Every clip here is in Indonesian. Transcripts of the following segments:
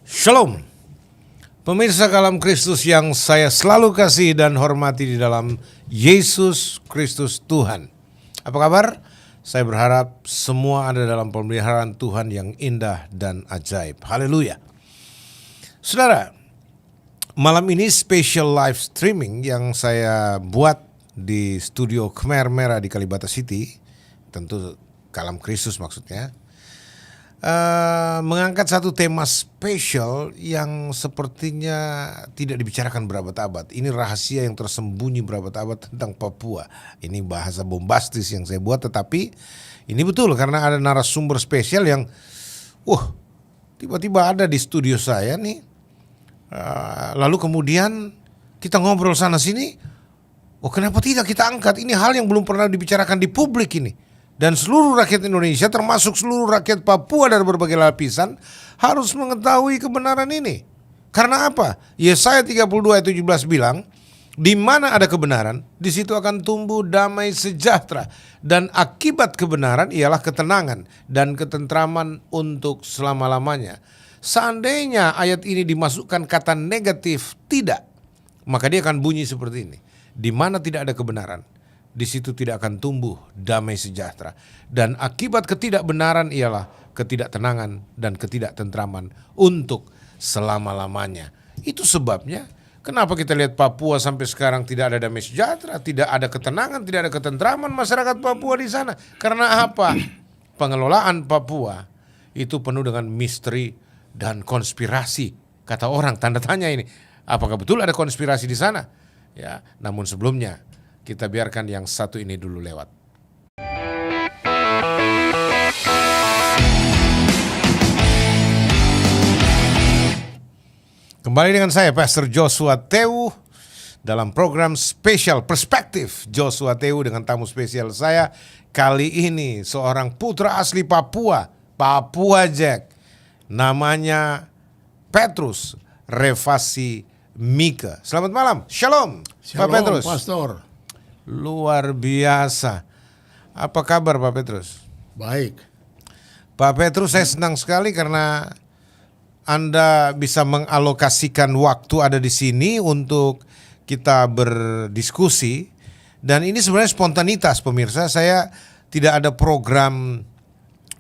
Shalom, pemirsa Kalam Kristus yang saya selalu kasih dan hormati di dalam Yesus Kristus Tuhan. Apa kabar? Saya berharap semua ada dalam pemeliharaan Tuhan yang indah dan ajaib. Haleluya. Saudara, malam ini special live streaming yang saya buat di studio Khmer Merah di Kalibata City, tentu Kalam Kristus maksudnya. Mengangkat satu tema spesial yang sepertinya tidak dibicarakan berabad-abad. Ini rahasia yang tersembunyi berabad-abad tentang Papua. Ini bahasa bombastis yang saya buat, tetapi ini betul karena ada narasumber spesial yang tiba-tiba ada di studio saya nih. Lalu kemudian kita ngobrol sana sini. Kenapa tidak kita angkat? Ini hal yang belum pernah dibicarakan di publik ini. Dan seluruh rakyat Indonesia termasuk seluruh rakyat Papua dari berbagai lapisan harus mengetahui kebenaran ini. Karena apa? Yesaya 32 ayat 17 bilang, di mana ada kebenaran, di situ akan tumbuh damai sejahtera. Dan akibat kebenaran ialah ketenangan dan ketentraman untuk selama-lamanya. Seandainya ayat ini dimasukkan kata negatif tidak, maka dia akan bunyi seperti ini. Di mana tidak ada kebenaran, di situ tidak akan tumbuh damai sejahtera. Dan akibat ketidakbenaran ialah ketidaktenangan dan ketidaktentraman untuk selama-lamanya. Itu sebabnya kenapa kita lihat Papua sampai sekarang tidak ada damai sejahtera, tidak ada ketenangan, tidak ada ketentraman masyarakat Papua di sana. Karena apa? Pengelolaan Papua itu penuh dengan misteri dan konspirasi. Kata orang, tanda tanya ini. Apakah betul ada konspirasi di sana? Ya, namun sebelumnya kita biarkan yang satu ini dulu lewat. Kembali dengan saya, Pastor Joshua Tewu, dalam program spesial Perspektif Joshua Tewu dengan tamu spesial saya. Kali ini seorang putra asli Papua, Papua Jack. Namanya Petrus Revasi Mika. Selamat malam, shalom, Pak Petrus. Pastor. Luar biasa. Apa kabar Pak Petrus? Baik. Pak Petrus, saya senang sekali karena Anda bisa mengalokasikan waktu ada di sini untuk kita berdiskusi. Dan ini sebenarnya spontanitas pemirsa. Saya tidak ada program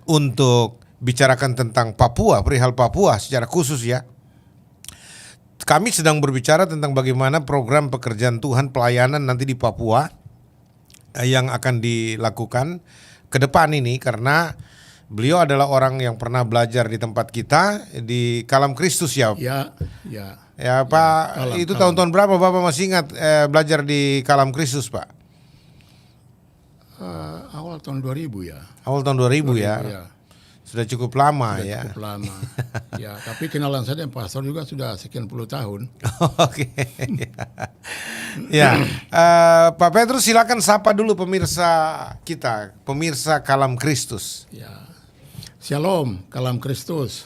untuk bicarakan tentang Papua, perihal Papua secara khusus ya. Kami sedang berbicara tentang bagaimana program pekerjaan Tuhan pelayanan nanti di Papua yang akan dilakukan ke depan ini, karena beliau adalah orang yang pernah belajar di tempat kita di Kalam Kristus ya. Ya Pak, itu tahun-tahun berapa Bapak masih ingat belajar di Kalam Kristus Pak? Awal tahun 2000 ya. Awal tahun 2000 ya. Sudah cukup lama. Cukup lama. Ya, tapi kenalan saya dengan pastor juga sudah sekian puluh tahun. Oke. Ya, Pak Petrus silakan sapa dulu pemirsa kita, pemirsa Kalam Kristus. Ya. Shalom, Kalam Kristus.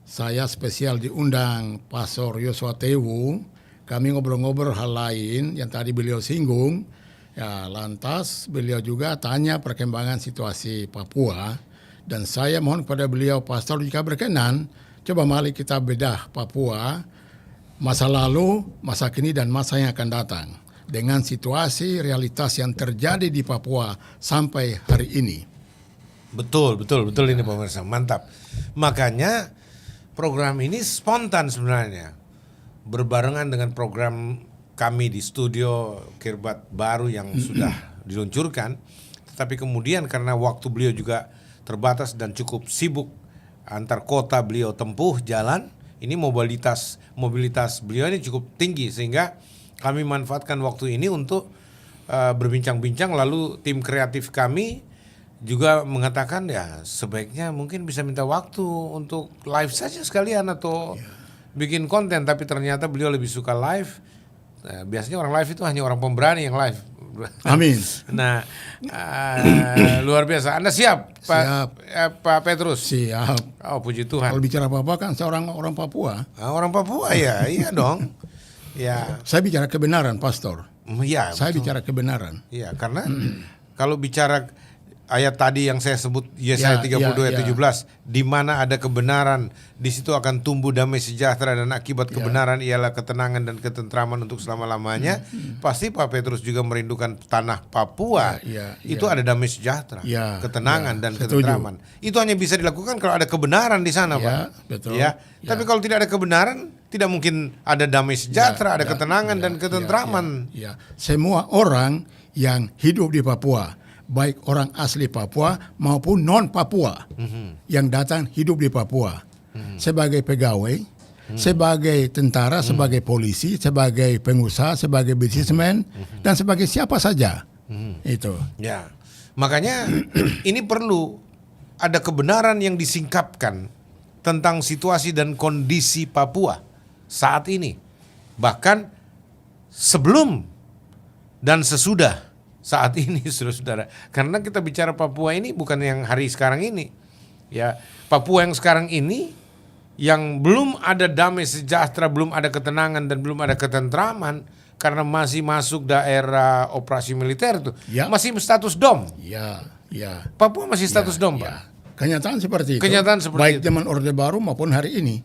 Saya spesial diundang Pastor Joshua Tewu. Kami ngobrol-ngobrol hal lain yang tadi beliau singgung. Ya, lantas beliau juga tanya perkembangan situasi Papua. Dan saya mohon kepada beliau, Pastor, jika berkenan, coba mari kita bedah Papua, masa lalu, masa kini, dan masa yang akan datang. Dengan situasi, realitas yang terjadi di Papua sampai hari ini. Betul ini pemirsa, mantap. Makanya program ini spontan sebenarnya. Berbarengan dengan program kami di studio Kirbat baru yang sudah diluncurkan. Tetapi kemudian karena waktu beliau juga terbatas dan cukup sibuk antar kota beliau tempuh jalan, ini mobilitas beliau ini cukup tinggi sehingga kami manfaatkan waktu ini untuk berbincang-bincang. Lalu tim kreatif kami juga mengatakan ya sebaiknya mungkin bisa minta waktu untuk live saja sekalian atau bikin konten, tapi ternyata beliau lebih suka live. Biasanya orang live itu hanya orang pemberani yang live. Amin. Nah, luar biasa. Anda siap, Pak Petrus? Siap. Oh, puji Tuhan. Kalau bicara Papua kan seorang orang Papua. Orang Papua ya, iya dong. Ya. Saya bicara kebenaran, Pastor. Ya. Saya bicara kebenaran. Iya, karena kalau bicara ayat tadi yang saya sebut Yesaya 32 ayat 17, di mana ada kebenaran, di situ akan tumbuh damai sejahtera dan akibat kebenaran ialah ketenangan dan ketentraman untuk selama-lamanya. Pasti Pak Petrus juga merindukan tanah Papua. Itu ada damai sejahtera, ketenangan dan ketentraman. Itu hanya bisa dilakukan kalau ada kebenaran di sana, Pak. Betul. Tapi kalau tidak ada kebenaran, tidak mungkin ada damai sejahtera, ada ketenangan dan ketentraman. Semua orang yang hidup di Papua, baik orang asli Papua maupun non Papua yang datang hidup di Papua sebagai pegawai, sebagai tentara, sebagai polisi, sebagai pengusaha, sebagai bisnismen dan sebagai siapa saja. Itu. Ya. Makanya ini perlu ada kebenaran yang disingkapkan tentang situasi dan kondisi Papua saat ini. Bahkan sebelum dan sesudah saat ini, saudara-saudara. Karena kita bicara Papua ini bukan yang hari sekarang ini. Ya, Papua yang sekarang ini yang belum ada damai sejahtera, belum ada ketenangan dan belum ada ketentraman karena masih masuk daerah operasi militer itu. Masih status DOM. Papua masih status DOM, Pak. Kenyataan seperti itu. Baik zaman Orde Baru maupun hari ini.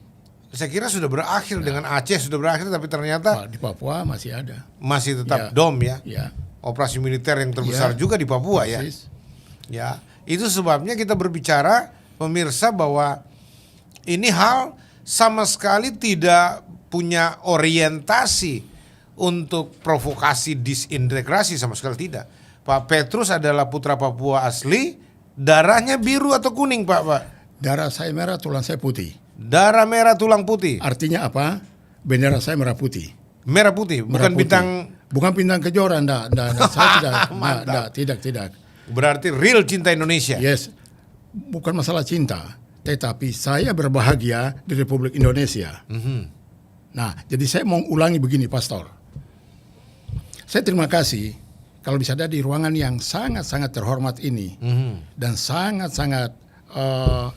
Saya kira sudah berakhir dengan Aceh sudah berakhir, tapi ternyata di Papua masih ada. Masih tetap DOM ya. Operasi militer yang terbesar juga di Papua ya. Itu sebabnya kita berbicara, pemirsa, bahwa ini hal sama sekali tidak punya orientasi untuk provokasi disintegrasi, sama sekali tidak. Pak Petrus adalah putra Papua asli, darahnya biru atau kuning, Pak? Darah saya merah, tulang saya putih. Darah merah, tulang putih. Artinya apa? Bendera saya merah putih. Merah putih, bukan bintang. Bukan bintang kejora, saya tidak. Berarti real cinta Indonesia. Yes, bukan masalah cinta, tetapi saya berbahagia di Republik Indonesia. Nah, jadi saya mau ulangi begini, Pastor. Saya terima kasih kalau bisa ada di ruangan yang sangat-sangat terhormat ini dan sangat-sangat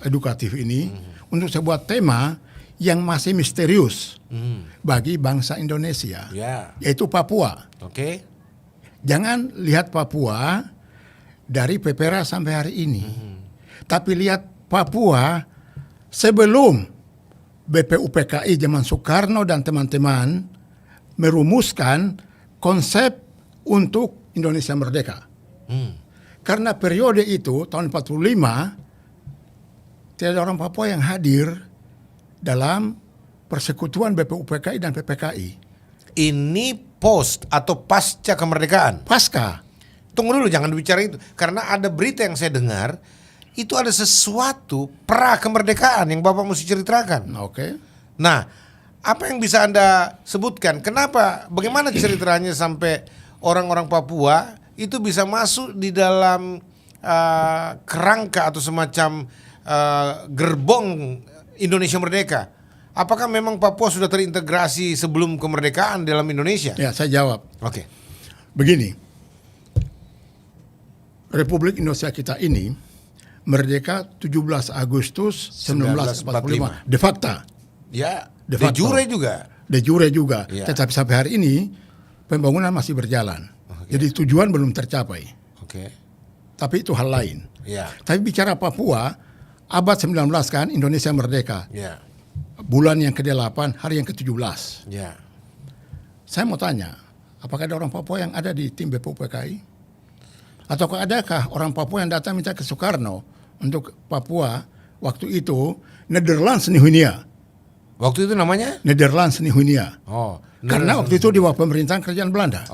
edukatif ini untuk sebuah tema yang masih misterius bagi bangsa Indonesia, yaitu Papua. Jangan lihat Papua dari PPRA sampai hari ini, tapi lihat Papua sebelum BPUPKI zaman Soekarno dan teman-teman merumuskan konsep untuk Indonesia merdeka. Karena periode itu tahun 45 tidak ada orang Papua yang hadir dalam persekutuan BPUPKI dan PPKI. Ini post atau pasca kemerdekaan? Pasca. Tunggu dulu, jangan bicara itu. Karena ada berita yang saya dengar, itu ada sesuatu pra kemerdekaan yang Bapak mesti ceritakan. Nah, apa yang bisa Anda sebutkan? Kenapa, bagaimana ceritanya sampai orang-orang Papua itu bisa masuk di dalam kerangka atau semacam gerbong Indonesia merdeka? Apakah memang Papua sudah terintegrasi sebelum kemerdekaan dalam Indonesia? Ya, saya jawab. Begini, Republik Indonesia kita ini merdeka 17 Agustus 1945 de facto. De jure juga. De jure juga. Tetapi sampai hari ini pembangunan masih berjalan. Jadi tujuan belum tercapai. Tapi itu hal lain. Tapi bicara Papua, abad 19 kan Indonesia merdeka. Bulan yang ke-8, hari yang ke-17. Saya mau tanya, apakah ada orang Papua yang ada di tim BPUPKI? Ataukah adakah orang Papua yang datang minta ke Soekarno untuk Papua waktu itu Nederlands Nihunia? Waktu itu namanya? Nederlands Nihunia. Karena waktu itu di bawah pemerintahan kerajaan Belanda.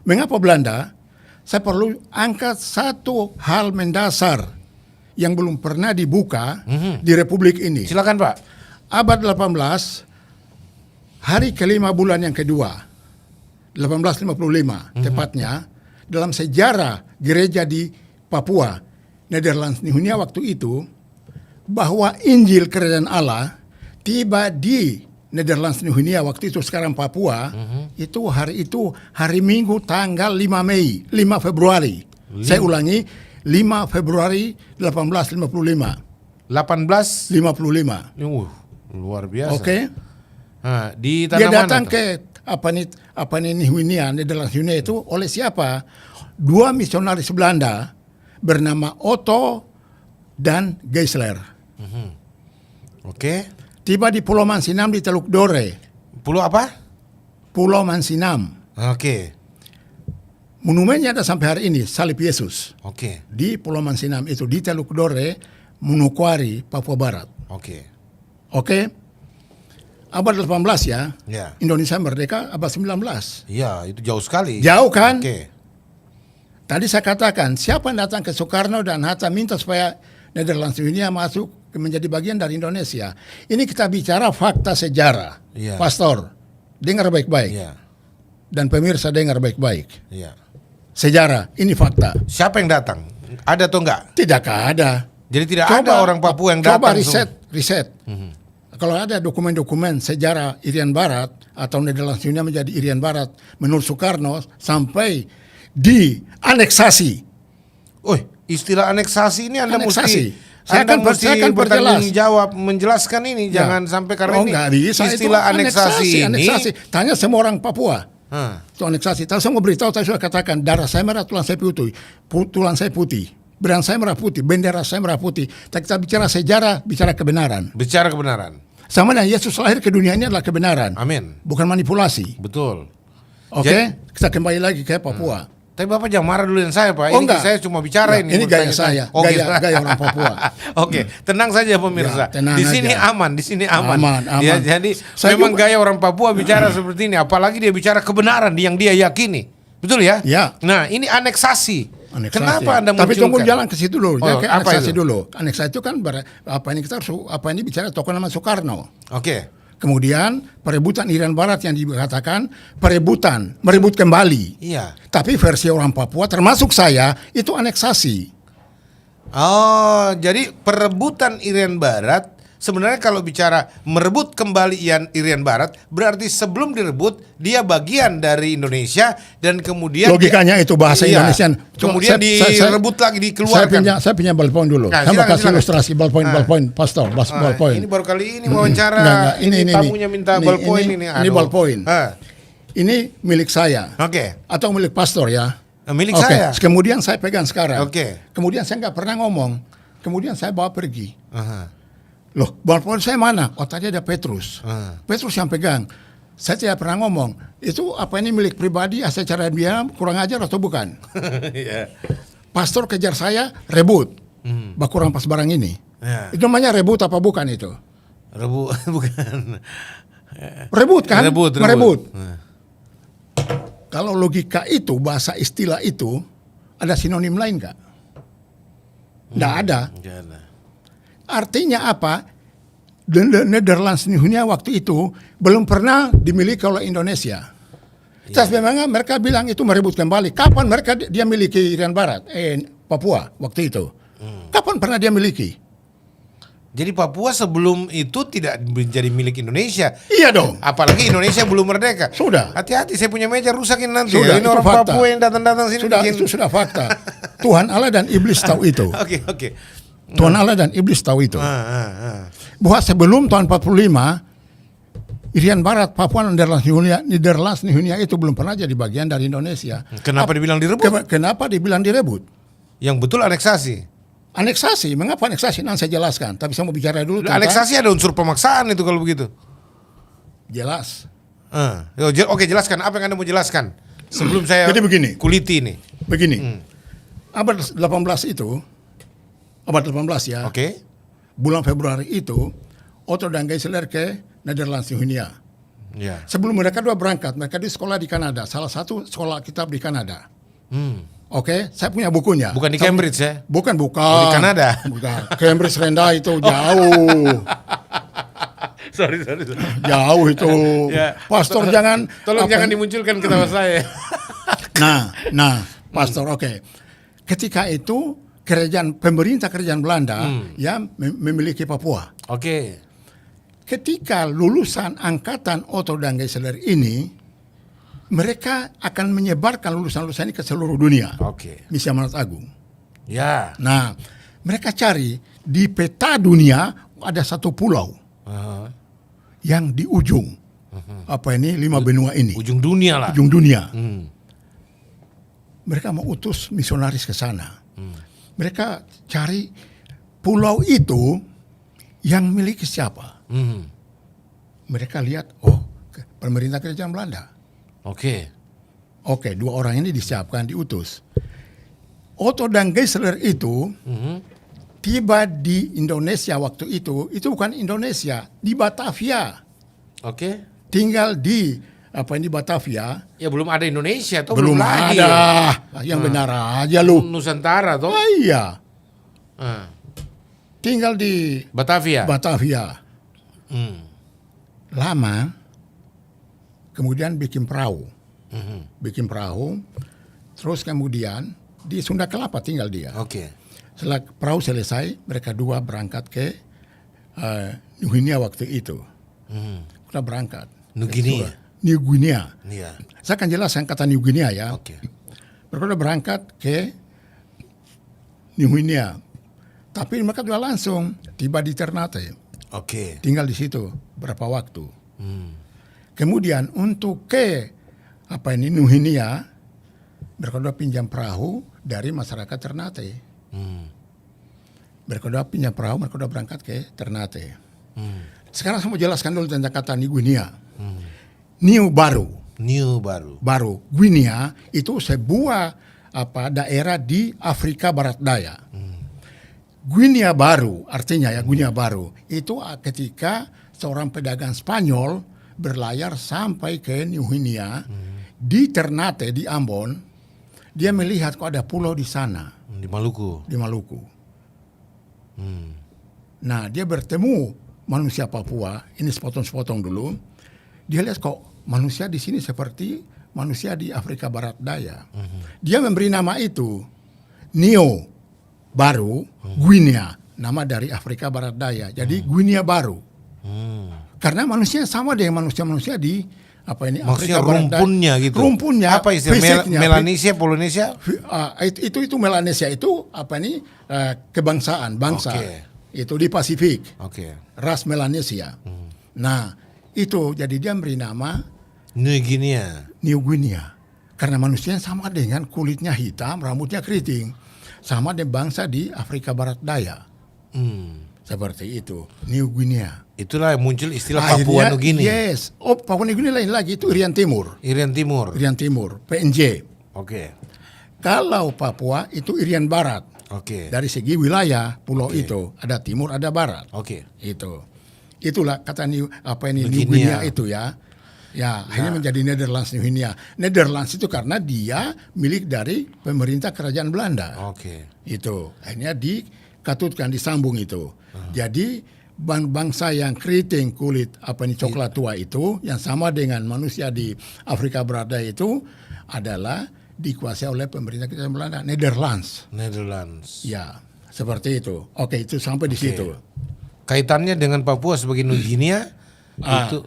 Mengapa Belanda? Saya perlu angkat satu hal mendasar yang belum pernah dibuka di Republik ini. Silakan, Pak. Abad 18, hari kelima bulan yang kedua, 1855 tepatnya, dalam sejarah gereja di Papua, Nederlands Nihunia waktu itu, bahwa Injil Kerajaan Allah tiba di Nederlands Nihunia waktu itu, sekarang Papua, itu hari Minggu tanggal 5 Mei, 5 Februari. Saya ulangi, 5 Februari 1855. 1855. Luar biasa. Nah, di tanah dia datang mana ke apa nih Nihunia, Nederlands Nihunia itu oleh siapa? Dua misionaris Belanda bernama Otto dan Geisler. Oke. Tiba di Pulau Mansinam di Teluk Dore. Pulau apa? Pulau Mansinam. Oke. Monumennya ada sampai hari ini, salib Yesus. Oke. Di Pulau Mansinam itu, di Teluk Dore, Manokwari, Papua Barat. Oke. Oke? Abad 18 ya, Ya. Indonesia merdeka abad 19. Iya, itu jauh sekali. Jauh kan? Oke. Tadi saya katakan, siapa yang datang ke Soekarno dan Hatta minta supaya Nederlands dunia masuk menjadi bagian dari Indonesia. Ini kita bicara fakta sejarah. Iya. Pastor, dengar baik-baik. Iya. Dan pemirsa dengar baik-baik. Iya. Sejarah, ini fakta. Siapa yang datang? Ada atau enggak? Tidak ada. Jadi tidak ada orang Papua yang datang. Coba riset. Kalau ada dokumen-dokumen sejarah Irian Barat atau Nederlands dunia menjadi Irian Barat menurut Soekarno sampai dianeksasi. Oh, istilah aneksasi ini Anda Aneksasi. mesti saya akan bertanggung perjelas. jawab menjelaskan ini, Ya. jangan sampai karena ini nggak bisa, istilah itu aneksasi ini. aneksasi. Tanya semua orang Papua. Hah. Itu aneksasi. Tapi saya mau beritahu, saya sudah katakan darah saya merah, tulang saya putih, tulang saya putih, berang saya merah putih, bendera saya merah putih. Kita bicara sejarah, bicara kebenaran. Bicara kebenaran. Sama dengan Yesus lahir ke dunia ini adalah kebenaran, Amin. bukan manipulasi. Betul. Oke, kita kembali lagi ke Papua. Tapi Bapak jangan marah dulu yang saya, Pak. Oh, Ini enggak. saya cuma bicara Ya, ini. ini menurut gaya saya, Oh, gaya orang Papua. Oke, tenang saja pemirsa. Ya, tenang di sini aja. aman, di sini aman. Aman. Ya, jadi Saya memang juga- gaya orang Papua bicara seperti ini, apalagi dia bicara kebenaran yang dia yakini. Betul ya? Ya. Nah, ini aneksasi. Aneksasi. Kenapa Anda Tapi tunggu munculkan? jalan ke situ dulu. Oh, Ke apa aneksasi itu? dulu. Aneksasi itu kan apa ini kita harus apa ini bicara tokoh nama Soekarno. Oke. Kemudian perebutan Irian Barat yang dikatakan merebut kembali. Iya. Tapi versi orang Papua termasuk saya itu aneksasi. Oh, jadi perebutan Irian Barat sebenarnya kalau bicara merebut kembali Irian Barat berarti sebelum direbut dia bagian dari Indonesia dan kemudian Logikanya itu bahasa Iya. Indonesian. Kemudian direbut lagi dikeluarkan. Saya punya ballpoint dulu. Nah, saya mau silakan, kasih silakan. ilustrasi ballpoint, pastor, ballpoint. Ini baru kali ini wawancara. Enggak. Ini, tamunya minta ballpoint ini. Ini Aduh. ballpoint. Ah, Ini milik saya. Oke. Atau milik pastor ya. Milik Oke, saya. kemudian saya pegang sekarang. Oke. Kemudian saya nggak pernah ngomong. Kemudian saya bawa pergi. Aha. Loh, ballpoint saya mana? Oh, tadi ada Petrus. Ah. Petrus yang pegang. Saya tidak pernah ngomong. Itu apa ini milik pribadi? Secara dia kurang ajar atau bukan? Iya. Pastor kejar saya, rebut. Bah kurang pas barang ini. Ya. Itu namanya rebut apa bukan itu? Rebu bukan. Rebut kan? Rebut. Merebut. Nah. Kalau logika itu, bahasa istilah itu, ada sinonim lain nggak? Nggak ada. Nggak ada. Artinya apa? Nederlands dunia waktu itu belum pernah dimiliki oleh Indonesia. Terus memang mereka bilang itu merebut kembali. Kapan mereka dia miliki Irian Barat? Papua waktu itu. Kapan pernah dia miliki? Jadi Papua sebelum itu tidak menjadi milik Indonesia. Iya dong. Apalagi Indonesia belum merdeka. Sudah. Hati-hati, saya punya meja rusakin nanti. Sudah, Ini itu orang fakta. Papua yang datang-datang sini. Sudah, bikin- itu sudah fakta. Tuhan Allah dan iblis tahu itu. Oke. Tuhan Allah dan iblis tahu itu. Ah. Bahwa sebelum tahun 45 Irian Barat, Papua, Nederlands dunia itu belum pernah jadi bagian dari Indonesia. Kenapa dibilang direbut? Kenapa dibilang direbut? Yang betul aneksasi. Aneksasi, mengapa aneksasi? Nanti saya jelaskan. Tapi saya mau bicara dulu tentang Aneksasi ada unsur pemaksaan itu kalau begitu. jelas. Oke, jelaskan apa yang Anda mau jelaskan sebelum saya Jadi begini. kuliti ini. Begini, abad 18 itu, abad 18 ya, Oke. bulan Februari itu, Otto dan Geisler ke Nederlands dunia. Ya. Sebelum mereka dua berangkat, mereka di sekolah di Kanada, salah satu sekolah kitab di Kanada. Oke, saya punya bukunya. Bukan di Cambridge ya? Bukan. Oh, di Kanada? Bukan. Cambridge rendah itu jauh. Sorry. Jauh itu. Ya. Pastor jangan. Tolong apa- jangan dimunculkan ketawa saya. Nah, pastor, oke. Ketika itu pemerintah kerajaan Belanda yang memiliki Papua. Oke. Ketika lulusan angkatan Otto dan Geisler ini, mereka akan menyebarkan lulusan-lulusan ini ke seluruh dunia. Oke. Misi Amanat Agung. Ya. Nah, mereka cari di peta dunia ada satu pulau Aha. yang di ujung apa ini 5 benua ini, Ujung dunia lah. ujung dunia. Hmm. Mereka mau utus misionaris ke sana. mereka cari pulau itu yang milik siapa. Mereka lihat, pemerintah kerajaan Belanda. Oke. Oke, 2 orang ini disiapkan, diutus. Otto dan Geisler itu tiba di Indonesia waktu itu bukan Indonesia, di Batavia. Oke. Tinggal di Batavia. Ya belum ada Indonesia, toh Belum lagi. ada. Yang benar aja lu. Nusantara toh. Iya. Ah. Tinggal di Batavia. Batavia. Hmm. Lama. Kemudian bikin perahu. Bikin perahu. Terus kemudian di Sunda Kelapa tinggal dia. Oke. Setelah perahu selesai, mereka 2 berangkat ke New Guinea waktu itu. Kita berangkat. New Guinea. New Guinea. Iya. Saya akan jelaskan kata New Guinea ya. Oke. Mereka udah berangkat ke New Guinea. Tapi mereka sudah langsung tiba di Ternate. Oke. Tinggal di situ berapa waktu. Kemudian untuk ke New Guinea, mereka sudah pinjam perahu dari masyarakat Ternate. Mereka sudah pinjam perahu, mereka sudah berangkat ke Ternate. Sekarang saya mau jelaskan dulu tentang kata New Guinea. New baru. Baru. Guinea itu sebuah daerah di Afrika Barat Daya. Guinea baru, artinya ya Guinea baru. Itu ketika seorang pedagang Spanyol berlayar sampai ke New Guinea, di Ternate, di Ambon, dia melihat kok ada pulau di sana. Di Maluku. Nah, dia bertemu manusia Papua, ini sepotong-sepotong dulu. Dia lihat kok manusia di sini seperti manusia di Afrika Barat Daya. Dia memberi nama itu Neo baru, Guinea, nama dari Afrika Barat Daya. Jadi Guinea baru. Karena manusia sama dengan manusia-manusia di Maksudnya Afrika Barat Daya. rumpunnya gitu. Rumpunnya. Apa istilah fisiknya, Melanesia, Polinesia? Itu Melanesia itu kebangsaan, bangsa. Oke. Itu di Pasifik. Oke. Ras Melanesia. Nah, itu jadi dia beri nama New Guinea. New Guinea. Karena manusia sama dengan kulitnya hitam, rambutnya keriting. Sama dengan bangsa di Afrika Barat Daya. Seperti itu. New Guinea. Itulah yang muncul istilah Papua New Guinea. Yes. Papua New Guinea lain lagi, itu Irian Timur. Irian Timur. PNJ. Oke. Kalau Papua itu Irian Barat. Oke. Dari segi wilayah pulau itu ada timur, ada barat. Oke. Itulah kata New New Guinea itu ya. Ya, akhirnya menjadi Netherlands New Guinea. Netherlands itu karena dia milik dari pemerintah kerajaan Belanda. Oke. Itu akhirnya dikatutkan, disambung itu. Jadi bangsa yang keriting kulit coklat tua itu yang sama dengan manusia di Afrika Barat Daya itu adalah dikuasai oleh pemerintah kerajaan Belanda, Netherlands. Ya, seperti itu. Oke, itu sampai di situ. Kaitannya dengan Papua sebagai New Guinea itu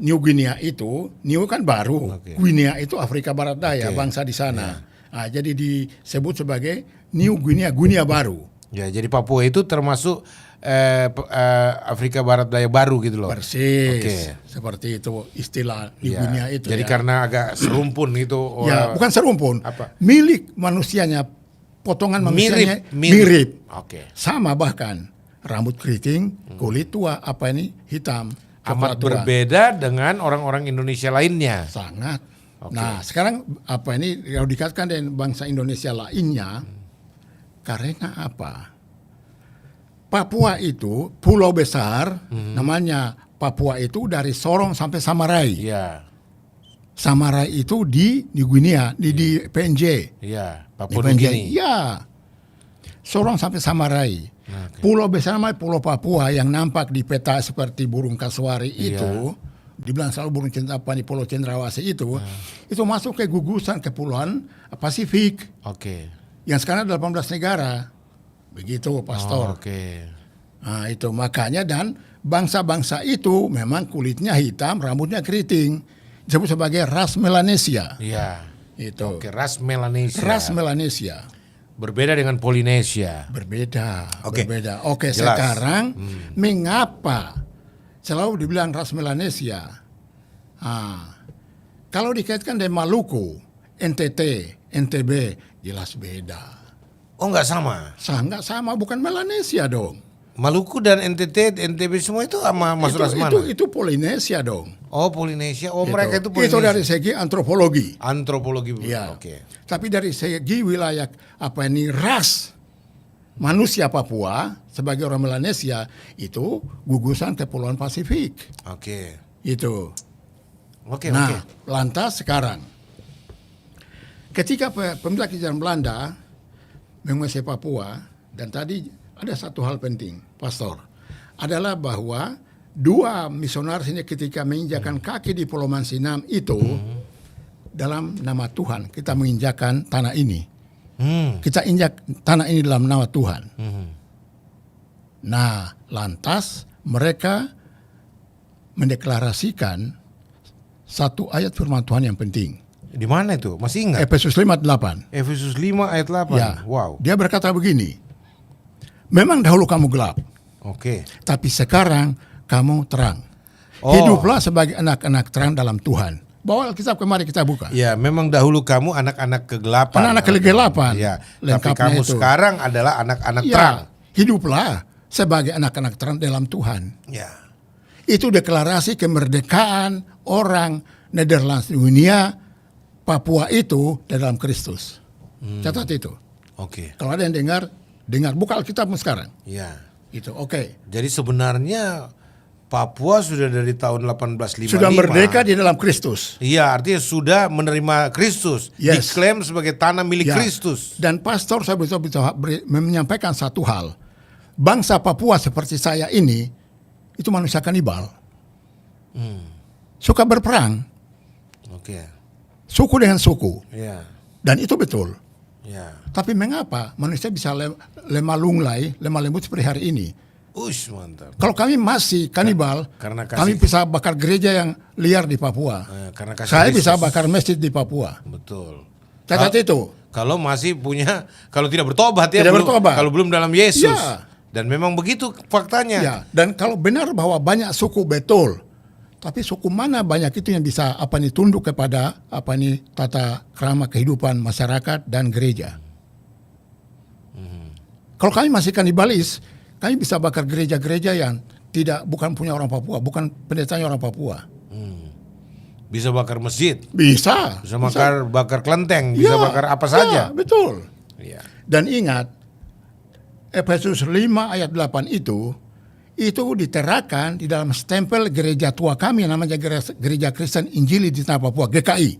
New Guinea itu, New kan baru. Guinea itu Afrika Barat Daya, bangsa di sana. Jadi disebut sebagai New Guinea, Guinea baru. Ya, jadi Papua itu termasuk Afrika Barat Daya baru gitu loh. Persis. Seperti itu istilah New Guinea itu. Jadi karena agak serumpun itu. Ya, bukan serumpun. Milik manusianya, potongan manusianya mirip. Oke. Sama bahkan rambut keriting, kulit tua, hitam. Amat berbeda dengan orang-orang Indonesia lainnya. Sangat. Nah, sekarang kalau dikatakan dengan bangsa Indonesia lainnya, karena apa? Papua itu pulau besar, namanya Papua itu dari Sorong sampai Samarai. Iya. Samarai itu di New Guinea, di PNJ. Iya, Papua New Guinea. Iya. Sorong sampai Samarai. Pulau besar namanya Pulau Papua yang nampak di peta seperti burung kasuari itu, dibilang selalu burung Pulau Cendrawasih itu masuk ke gugusan kepulauan Pasifik. Oke. Yang sekarang ada 18 negara. Begitu, Pastor. Nah, itu makanya dan bangsa-bangsa itu memang kulitnya hitam, rambutnya keriting. Disebut sebagai ras Melanesia. Iya. Itu. Oke, ras Melanesia. Ras Melanesia. Berbeda dengan Polinesia. Berbeda. Jelas. Sekarang mengapa selalu dibilang ras Melanesia? Kalau dikaitkan dengan Maluku, NTT, NTB, jelas beda. Oh, nggak sama. Sangat sama, bukan Melanesia dong. Maluku dan NTT, NTB semua itu sama masuklah semana? Itu Polinesia dong. Oh, Polinesia. Oh, mereka itu Itu Polinesia. dari segi antropologi. Antropologi. Ya. Oke. Tapi dari segi wilayah ras manusia Papua sebagai orang Melanesia itu gugusan Kepulauan Pasifik. Oke. Itu. Oke, Nah, oke. lantas sekarang ketika penjajah Belanda menguasai Papua, dan tadi ada satu hal penting, Pastor, adalah bahwa dua misionaris ini ketika menginjakan kaki di Pulau Mansinam itu dalam nama Tuhan kita menginjakan tanah ini. Kita injak tanah ini dalam nama Tuhan. Nah, lantas mereka mendeklarasikan satu ayat firman Tuhan yang penting. Di mana itu? Masih ingat? Efesus 5:8. Efesus 5 ayat 8. Ya. Wow. Dia berkata begini. Memang dahulu kamu gelap, Oke. tapi sekarang kamu terang. Oh. Hiduplah sebagai anak-anak terang dalam Tuhan. Bawa Alkitab kemari kita buka. Ya, memang dahulu kamu anak-anak kegelapan. Anak-anak kegelapan. Ya, tapi Lengkapnya kamu itu. sekarang adalah anak-anak Ya, terang. hiduplah sebagai anak-anak terang dalam Tuhan. Ya. Itu deklarasi kemerdekaan orang Nederlands dunia, Papua itu dalam Kristus. Catat itu. Oke. Kalau ada yang dengar, buka Alkitabmu sekarang. Ya. Itu oke. Jadi sebenarnya Papua sudah dari tahun 1855. Sudah merdeka di dalam Kristus. Iya, artinya sudah menerima Kristus. Yes. Diklaim sebagai tanah milik Ya. Kristus. Dan pastor saya bisa menyampaikan satu hal. Bangsa Papua seperti saya ini itu manusia kanibal. Suka berperang, Oke. suku dengan suku. Ya. Dan itu betul. Ya. Tapi mengapa manusia bisa lemah lunglai, lemah lembut seperti hari ini? Ush, mantap. Kalau kami masih kanibal, Karena kasih- kami bisa bakar gereja yang liar di Papua. Karena kasih Saya Kristus. bisa bakar masjid di Papua. Betul. Catat itu. Kalau masih punya, kalau tidak bertobat ya, Tidak bertobat. kalau belum dalam Yesus. Ya. Dan memang begitu faktanya. Ya, dan kalau benar bahwa banyak suku betul, tapi suku mana banyak itu yang bisa tunduk kepada tata krama kehidupan masyarakat dan gereja. Kalau kami masih kanibalis, kami bisa bakar gereja-gereja yang bukan punya orang Papua, bukan pendetanya orang Papua. Bisa bakar masjid, Bisa. bisa bakar kelenteng, bisa bakar apa saja. Ya, betul. Iya. Dan ingat, Efesus 5 ayat 8 itu diterakan di dalam stempel gereja tua kami yang namanya Gereja Kristen Injili di Tanah Papua, GKI.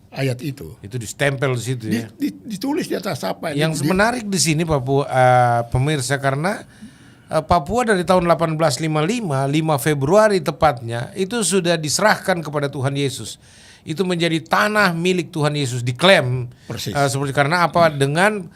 Ayat itu. Itu distempel di situ ya. Ditulis di atas apa? Yang menarik di sini Papua, pemirsa, karena Papua dari tahun 1855, 5 Februari tepatnya, itu sudah diserahkan kepada Tuhan Yesus. Itu menjadi tanah milik Tuhan Yesus, diklaim. Persis. Seperti karena apa? Dengan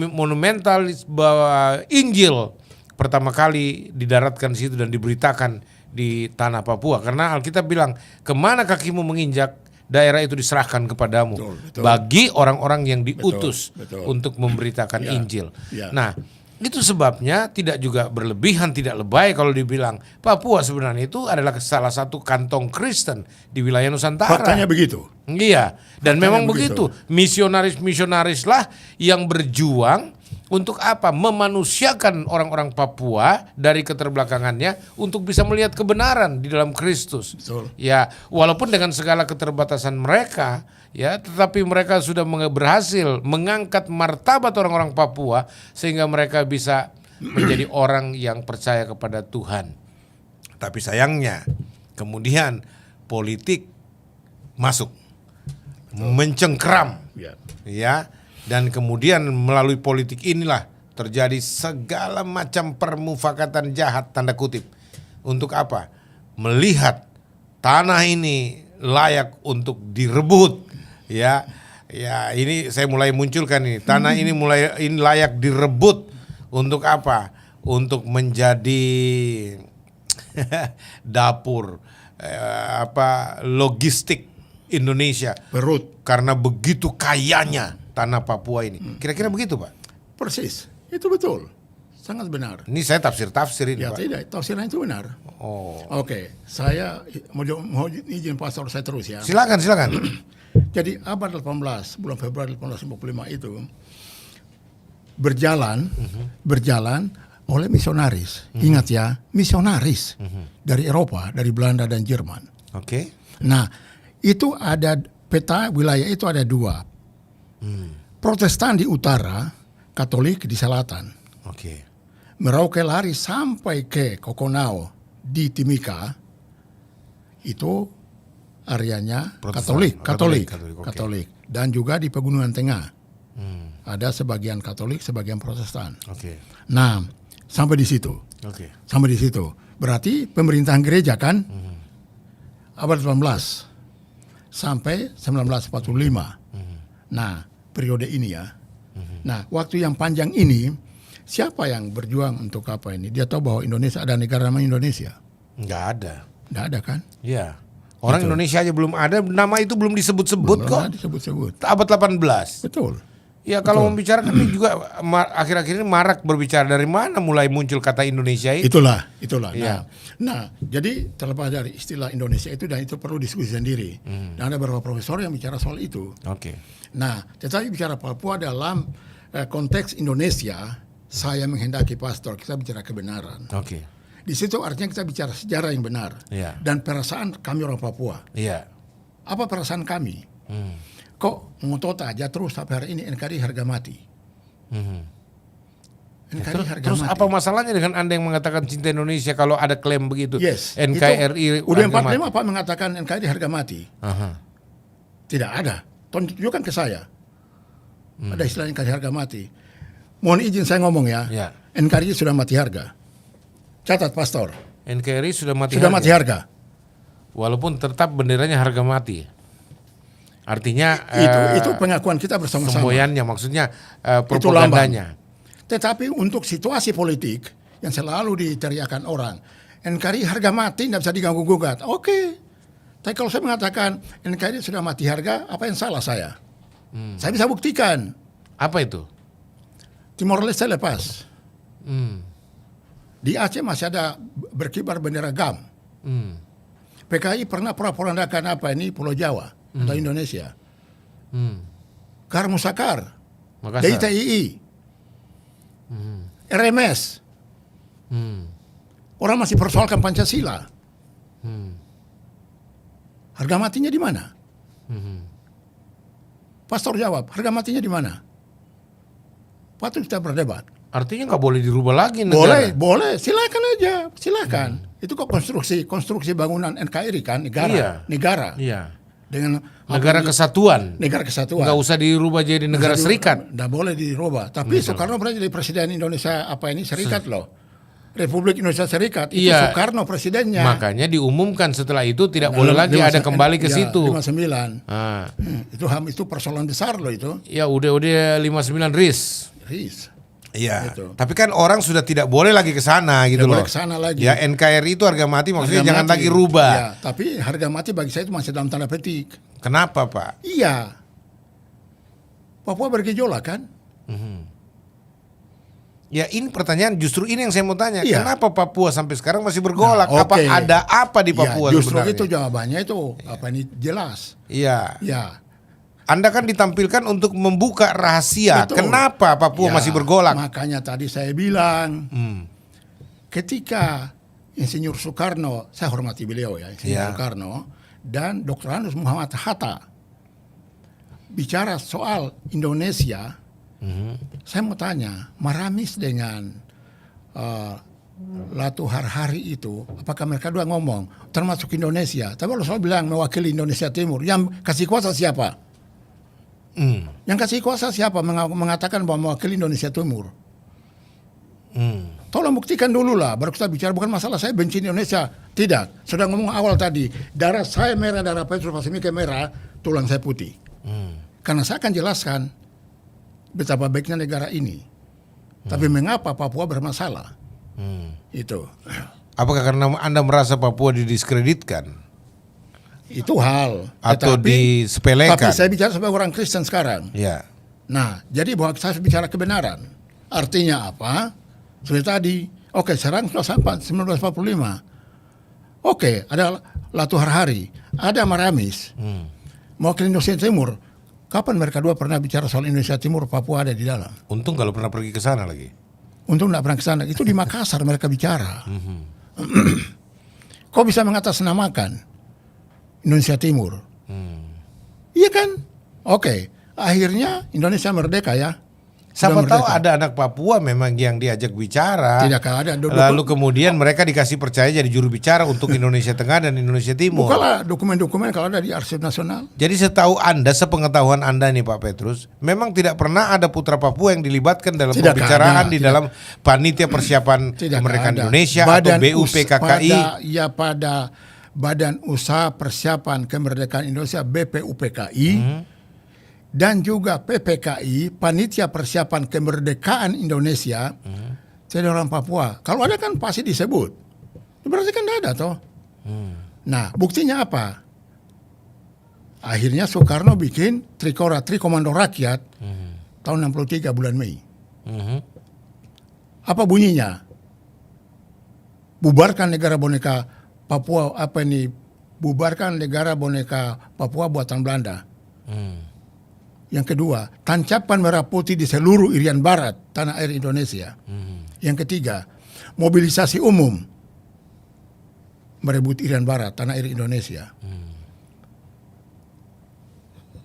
monumental bahwa Injil pertama kali didaratkan di situ dan diberitakan di tanah Papua. Karena Alkitab bilang, kemana kakimu menginjak, daerah itu diserahkan kepadamu. Betul. Bagi orang-orang yang diutus Betul. untuk memberitakan Ya. Injil. Ya. Nah, itu sebabnya tidak juga berlebihan, tidak lebay kalau dibilang Papua sebenarnya itu adalah salah satu kantong Kristen di wilayah Nusantara. Faktanya begitu. Iya, dan Faktanya memang begitu. begitu. Misionaris lah yang berjuang untuk apa? Memanusiakan orang-orang Papua dari keterbelakangannya untuk bisa melihat kebenaran di dalam Kristus. Betul. Ya, walaupun dengan segala keterbatasan mereka, ya, tetapi mereka sudah berhasil mengangkat martabat orang-orang Papua sehingga mereka bisa menjadi orang yang percaya kepada Tuhan. Tapi sayangnya, kemudian politik masuk, mencengkram, ya. Dan kemudian melalui politik inilah terjadi segala macam permufakatan jahat, tanda kutip. Untuk apa? Melihat tanah ini layak untuk direbut, ya. Ya, ini saya mulai munculkan ini. Tanah ini layak direbut untuk apa? Untuk menjadi dapur logistik Indonesia. Perut. Karena begitu kayanya tanah Papua ini. Kira-kira begitu, Pak? Persis. Itu betul. Sangat benar. Ini saya tafsir ini, Ya Pak. tidak, tafsiran itu benar. Oh. Oke, saya mau izin pastor saya terus ya. Silakan. Jadi abad 18, bulan Februari 1855 itu berjalan oleh misionaris. Ingat ya, misionaris dari Eropa, dari Belanda dan Jerman. Oke. Nah, itu ada peta wilayah itu ada dua. Protestan di utara, Katolik di selatan. Oke. Merauke lari sampai ke Kokonau di Timika, itu areanya Protestan. Katolik. Oke. Dan juga di Pegunungan Tengah. Ada sebagian Katolik, sebagian Protestan. Oke. Nah, sampai di situ. Oke. Sampai di situ. Berarti pemerintahan gereja kan abad 18 sampai 1945. Nah, periode ini ya. Nah, waktu yang panjang ini, siapa yang berjuang untuk apa ini? Dia tahu bahwa Indonesia ada negara namanya Indonesia. Nggak ada. Nggak ada kan? Iya. Orang Indonesia aja belum ada, nama itu belum disebut-sebut Belum kok. pernah disebut-sebut. Abad 18. Betul. Ya kalau membicarakan ini juga akhir-akhir ini marak berbicara dari mana mulai muncul kata Indonesia itu. Itulah. Iya. Nah, jadi terlepas dari istilah Indonesia itu dan itu perlu diskusi sendiri. Dan ada beberapa profesor yang bicara soal itu. Oke. Nah, tetapi bicara Papua dalam konteks Indonesia, saya menghendaki pastor kita bicara kebenaran. Oke. Di situ artinya kita bicara sejarah yang benar. Iya. Dan perasaan kami orang Papua. Iya. Apa perasaan kami? Kok ngotot aja terus sampai hari ini NKRI harga mati? NKRI harga Terus mati. apa masalahnya dengan Anda yang mengatakan cinta Indonesia kalau ada klaim begitu? Yes. NKRI Udah harga mati. 45 Pak mengatakan NKRI harga mati. Aha. Tidak ada. Tunjukkan ke saya. Ada istilah NKRI harga mati. Mohon izin saya ngomong ya. Ya. NKRI sudah mati harga. Catat pastor. NKRI sudah mati Sudah harga. mati harga. Walaupun tetap benderanya harga mati. Artinya Itu pengakuan kita bersama-sama. semboyannya maksudnya propagandanya. Tetapi untuk situasi politik yang selalu diteriakan orang, NKRI harga mati tidak bisa diganggu gugat. Oke. Tapi kalau saya mengatakan NKRI sudah mati harga, apa yang salah saya? Saya bisa buktikan. Apa itu? Timor Leste lepas. Di Aceh masih ada berkibar bendera GAM. PKI pernah porak-porandakan apa ini Pulau Jawa atau Indonesia. Karmusakar, Makassar. DITII, RMS. Orang masih persoalkan Pancasila. Harga matinya di mana? Pastor jawab, harga matinya di mana? Patut kita berdebat. Artinya nggak boleh dirubah lagi negara. Boleh, silakan aja, silakan. Itu kok konstruksi bangunan NKRI kan, negara. Iya. Dengan Negara kesatuan. Negara kesatuan. Nggak usah dirubah jadi negara serikat. Nggak boleh dirubah. Tapi Soekarno pernah jadi presiden Indonesia serikat loh. Republik Indonesia Serikat. Itu Iya. Soekarno presidennya. Makanya diumumkan setelah itu tidak boleh lagi ada kembali ke situ. 59. Ah. Itu persoalan besar loh itu. Ya udah 59 RIS. Iya. Gitu. Tapi kan orang sudah tidak boleh lagi ke sana gitu loh. Boleh ke sana lagi. Ya NKRI itu harga mati maksudnya Harga jangan mati. lagi rubah. Ya, tapi harga mati bagi saya itu masih dalam tanda petik. Kenapa, Pak? Iya. Papua bergejolak kan? Ya ini pertanyaan justru ini yang saya mau tanya. Iya. Kenapa Papua sampai sekarang masih bergolak? Nah, Apa oke. ada apa di Papua Ya, justru sebenarnya? itu jawabannya itu apa ini jelas. Iya. Ya. Anda kan ditampilkan untuk membuka rahasia. Betul. Kenapa Papua Ya, masih bergolak? Makanya tadi saya bilang ketika Insinyur Soekarno, saya hormati beliau ya, Insinyur Ya. Soekarno dan Dr. Anus Muhammad Hatta bicara soal Indonesia, saya mau tanya, Maramis dengan Latu Harhari itu, apakah mereka dua ngomong termasuk Indonesia? Tapi kalau saya bilang mewakili Indonesia Timur, yang kasih kuasa siapa? Yang kasih kuasa siapa mengatakan bahwa mewakili Indonesia Timur? Tolong buktikan dulu lah, baru kita bicara. Bukan masalah saya benci Indonesia, tidak. Sudah ngomong awal tadi, darah saya merah, darah Petrus Pasifik merah, tulang saya putih. Karena saya akan jelaskan betapa baiknya negara ini. Tapi mengapa Papua bermasalah? Itu. Apakah karena Anda merasa Papua didiskreditkan? Itu hal. Atau disepelekan? Tapi saya bicara sebagai orang Kristen sekarang. Ya. Nah, jadi bahwa saya bicara kebenaran. Artinya apa? Seperti tadi, oke, serang sudah sampai 1945. Oke, ada Latu Harhari, ada Maramis. mewakili Indonesia Timur. Kapan mereka dua pernah bicara soal Indonesia Timur, Papua ada di dalam? Untung kalau pernah pergi ke sana lagi. Untung nggak pernah ke sana. Itu di Makassar mereka bicara. Kok bisa mengatasnamakan Indonesia Timur? Iya kan? Oke. Akhirnya Indonesia merdeka ya. Siapa Sudah tahu merdeka. ada anak Papua memang yang diajak bicara. Tidak ada. Lalu kemudian mereka dikasih percaya jadi juru bicara untuk Indonesia Tengah dan Indonesia Timur. Bukalah dokumen-dokumen kalau ada di Arsip Nasional. Jadi setahu Anda, sepengetahuan Anda nih Pak Petrus, memang tidak pernah ada putra Papua yang dilibatkan dalam Tidak pembicaraan ada, di tidak. dalam panitia persiapan Tidak kemerdekaan ada. Indonesia atau BUPKKI. Pada Badan Usaha Persiapan Kemerdekaan Indonesia BPUPKI dan juga PPKI, Panitia Persiapan Kemerdekaan Indonesia. Tidak orang Papua. Kalau ada kan pasti disebut. Berarti kan tidak ada toh. Nah, buktinya apa? Akhirnya Soekarno bikin Trikora, Trikomando Rakyat tahun 63 bulan Mei. Apa bunyinya? Bubarkan negara boneka Papua, bubarkan negara boneka Papua buatan Belanda. Yang kedua, tancapkan merah putih di seluruh Irian Barat, tanah air Indonesia. Yang ketiga, mobilisasi umum merebut Irian Barat, tanah air Indonesia.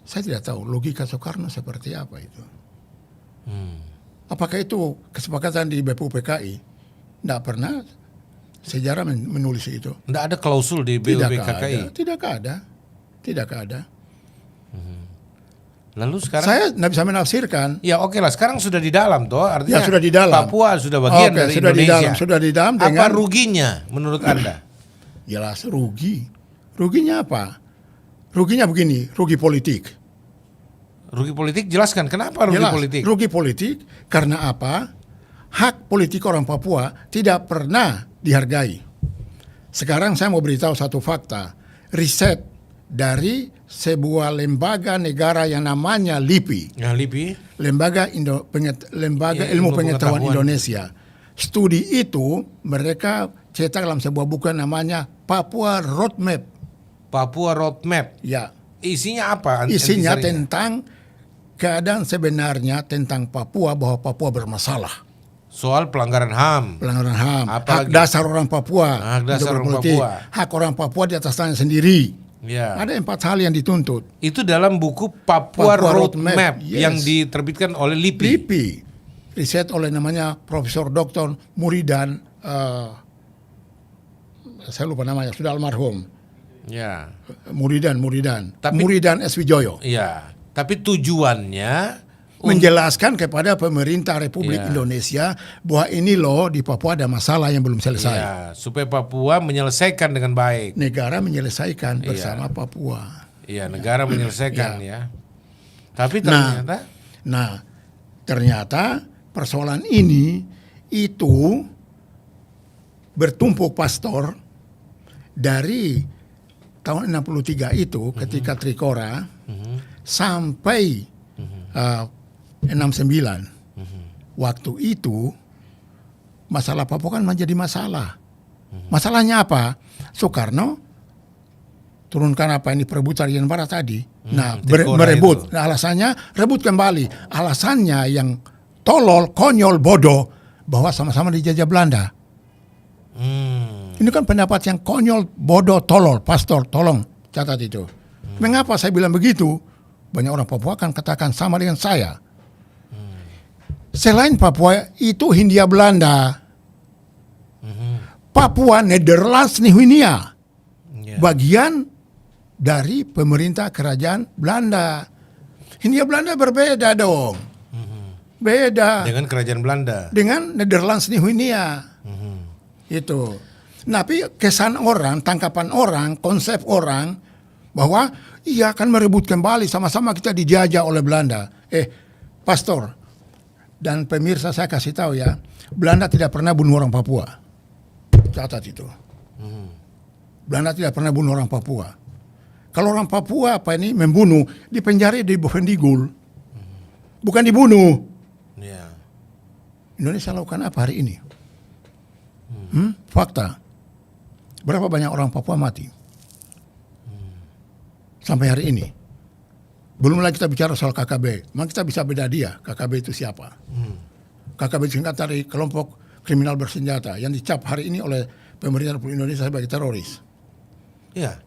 Saya tidak tahu logika Soekarno seperti apa itu. Apakah itu kesepakatan di BPUPKI? Tidak pernah sejarah menulis itu. Tidak ada klausul di BUPKKI. Tidak ada. Lalu sekarang Saya tidak bisa menafsirkan. ya oke lah, sekarang sudah di dalam toh, artinya Ya, sudah di dalam. Papua sudah bagian Oke, dari sudah Indonesia. Sudah di dalam Apa dengan ruginya menurut Anda? jelas rugi. Ruginya apa? Ruginya begini, rugi politik. Rugi politik, jelaskan kenapa rugi Jelas, politik? rugi politik karena apa? Hak politik orang Papua tidak pernah dihargai. Sekarang saya mau beritahu satu fakta. Riset dari sebuah lembaga negara yang namanya LIPI. Ya, LIPI. Lembaga Ya, Ilmu Ilmu Pengetahuan Pengetahuan. Indonesia. Studi itu mereka cetak dalam sebuah buku namanya Papua Roadmap. Papua Roadmap. Ya, Isinya apa? isinya Intisarinya? tentang keadaan sebenarnya tentang Papua, bahwa Papua bermasalah. Soal pelanggaran HAM. Pelanggaran HAM, Apa hak lagi? dasar orang Papua, Hak dasar untuk orang berpolitik, Papua. hak orang Papua di atas tanah sendiri. Ya. Ada 4 hal yang dituntut. Itu dalam buku Papua, Papua Roadmap, Roadmap, yes. yang diterbitkan oleh LIPI. LIPI, riset oleh namanya Profesor Dr. Muridan, saya lupa namanya, sudah almarhum. Ya. Muridan Tapi- S. Wijoyo. Iya. Tapi tujuannya Menjelaskan kepada pemerintah Republik Iya. Indonesia bahwa ini loh di Papua ada masalah yang belum selesai. ya, supaya Papua menyelesaikan dengan baik. Negara menyelesaikan Iya. bersama Papua. Iya, negara menyelesaikan ya. Tapi Nah, ternyata ternyata persoalan ini itu bertumpuk pastor dari tahun 63 itu ketika Trikora sampai 69. Waktu itu masalah Papua kan menjadi masalah. Masalahnya apa? Soekarno turunkan apa ini perebutan Irian Barat tadi. Nah, Trikora merebut. itu. Nah, alasannya rebut kembali. Alasannya yang tolol, konyol, bodoh bahwa sama-sama dijajah Belanda. Ini kan pendapat yang konyol, bodoh, tolol. Pastor, tolong catat itu. Mengapa saya bilang begitu? Banyak orang Papua akan katakan sama dengan saya. Selain Papua itu Hindia Belanda. Papua Nederlands Nihuinia. ya. Bagian dari pemerintah kerajaan Belanda. Hindia Belanda berbeda dong. Beda dengan kerajaan Belanda. dengan Nederlands Nihuinia. Itu. Tapi kesan orang, tangkapan orang, konsep orang bahwa iya akan merebut kembali, sama-sama kita dijajah oleh Belanda. Pastor dan pemirsa, saya kasih tahu ya, Belanda tidak pernah bunuh orang Papua. Catat itu. Belanda tidak pernah bunuh orang Papua. Kalau orang Papua membunuh, dipenjara di Bovendigul. Bukan dibunuh. Ya. Indonesia lakukan apa hari ini? Fakta. Berapa banyak orang Papua mati? Sampai hari ini. Belum lagi kita bicara soal KKB. Memang kita bisa beda dia, KKB itu siapa. KKB singkat dari kelompok kriminal bersenjata yang dicap hari ini oleh pemerintah Republik Indonesia sebagai teroris. Iya,